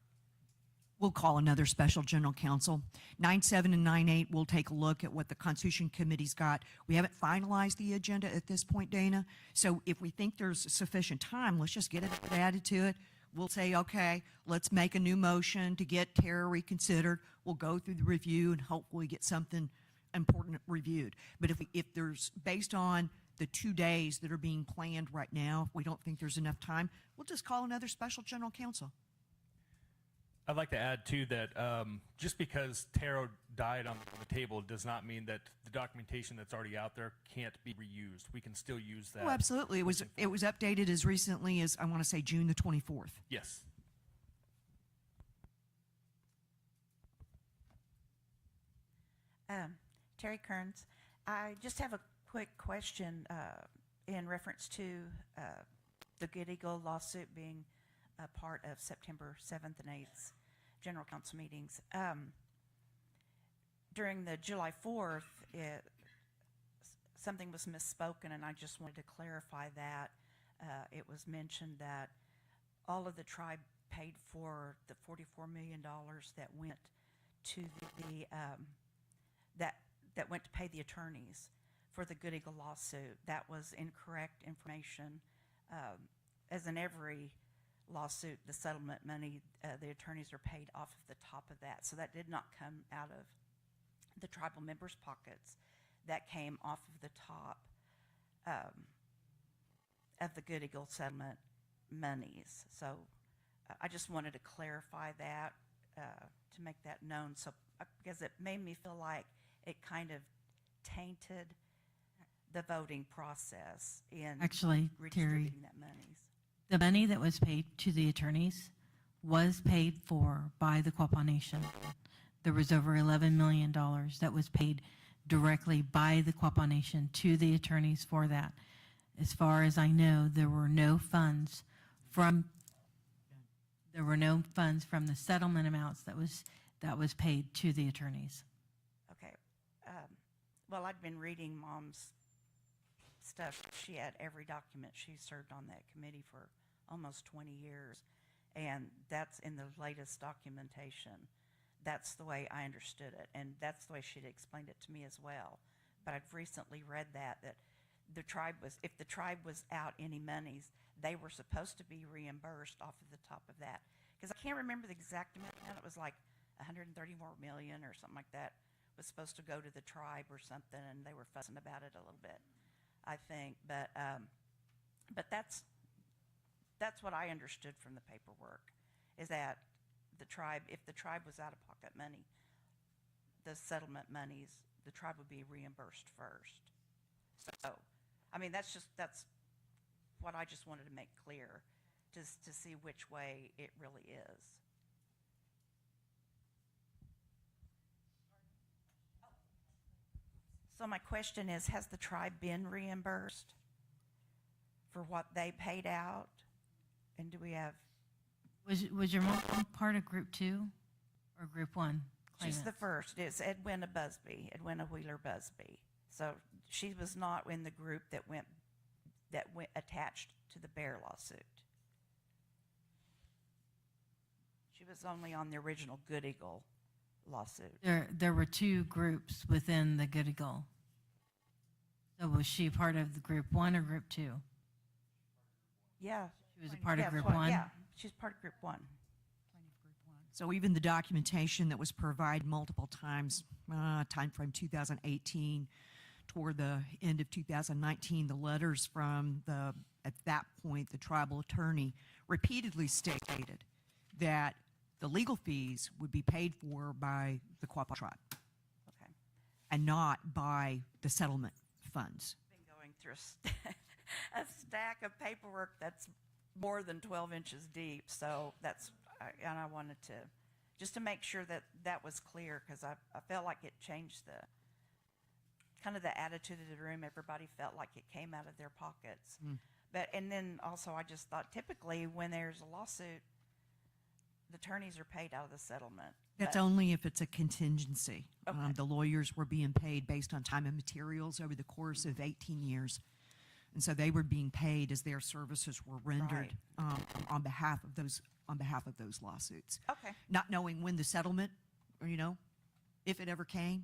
We'll call another special general council. 9-7 and 9-8, we'll take a look at what the Constitution Committee's got. We haven't finalized the agenda at this point, Dana. So if we think there's sufficient time, let's just get it added to it. We'll say, okay, let's make a new motion to get Tara reconsidered. We'll go through the review and hopefully get something important reviewed. But if there's, based on the 2 days that are being planned right now, if we don't think there's enough time, we'll just call another special general council. I'd like to add too that just because tarot died on the table does not mean that the documentation that's already out there can't be reused. We can still use that. Oh, absolutely. It was updated as recently as, I want to say, June the 24th. Yes. Terry Kearns, I just have a quick question in reference to the Good Eagle lawsuit being a part of September 7th and 8th General Council meetings. During the July 4th, something was misspoken, and I just wanted to clarify that. It was mentioned that all of the tribe paid for the $44 million that went to that went to pay the attorneys for the Good Eagle lawsuit. That was incorrect information. As in every lawsuit, the settlement money, the attorneys are paid off of the top of that. So that did not come out of the tribal members' pockets. That came off of the top of the Good Eagle settlement monies. So I just wanted to clarify that, to make that known. So because it made me feel like it kind of tainted the voting process in Actually, redistributing Terry, that monies. the money that was paid to the attorneys was paid for by the Quapaw Nation. There was over $11 million that was paid directly by the Quapaw Nation to the attorneys for that. As far as I know, there were no funds from the settlement amounts that was paid to the attorneys. Okay. Well, I'd been reading Mom's stuff. She had every document. She served on that committee for almost 20 years, and that's in the latest documentation. That's the way I understood it, and that's the way she'd explained it to me as well. But I've recently read that the tribe was, if the tribe was out any monies, they were supposed to be reimbursed off of the top of that. Because I can't remember the exact amount. It was like 134 million or something like that was supposed to go to the tribe or something, and they were fussing about it a little bit, I think. But that's what I understood from the paperwork, is that the tribe, if the tribe was out of pocket money, the settlement monies, the tribe would be reimbursed first. So, I mean, that's what I just wanted to make clear, just to see which way it really is. So my question is, has the tribe been reimbursed for what they paid out? And do we have... Was your mom part of Group 2 or Group 1? She's the claimants? first. It's Edwina Wheeler Busby. So she was not in the group that went attached to the Bear lawsuit. She was only on the original Good Eagle lawsuit. There were two groups within the Good Eagle. So was she part of the Group 1 or Group 2? Yeah. She was a part of Yeah, Group well, 1? Yeah, she's part of Group 1. So even the documentation that was provided multiple times, timeframe 2018 toward the end of 2019, the letters from at that point, the tribal attorney repeatedly stated that the legal fees would be paid for by the Quapaw tribe. Okay. And not by the settlement funds. Been going through a stack of paperwork that's more than 12 inches deep, so and I wanted to, just to make sure that that was clear, because I felt like it changed the, kind of the attitude of the room. Everybody felt like it came out of their pockets. And then also I just thought typically when there's a lawsuit, the attorneys are paid out of the settlement. That's But- only if it's a contingency. Okay. The lawyers were being paid based on time and materials over the course of 18 years. And so they were being paid as their services were rendered on behalf of those lawsuits. Okay. Not knowing when the settlement, or if it ever came,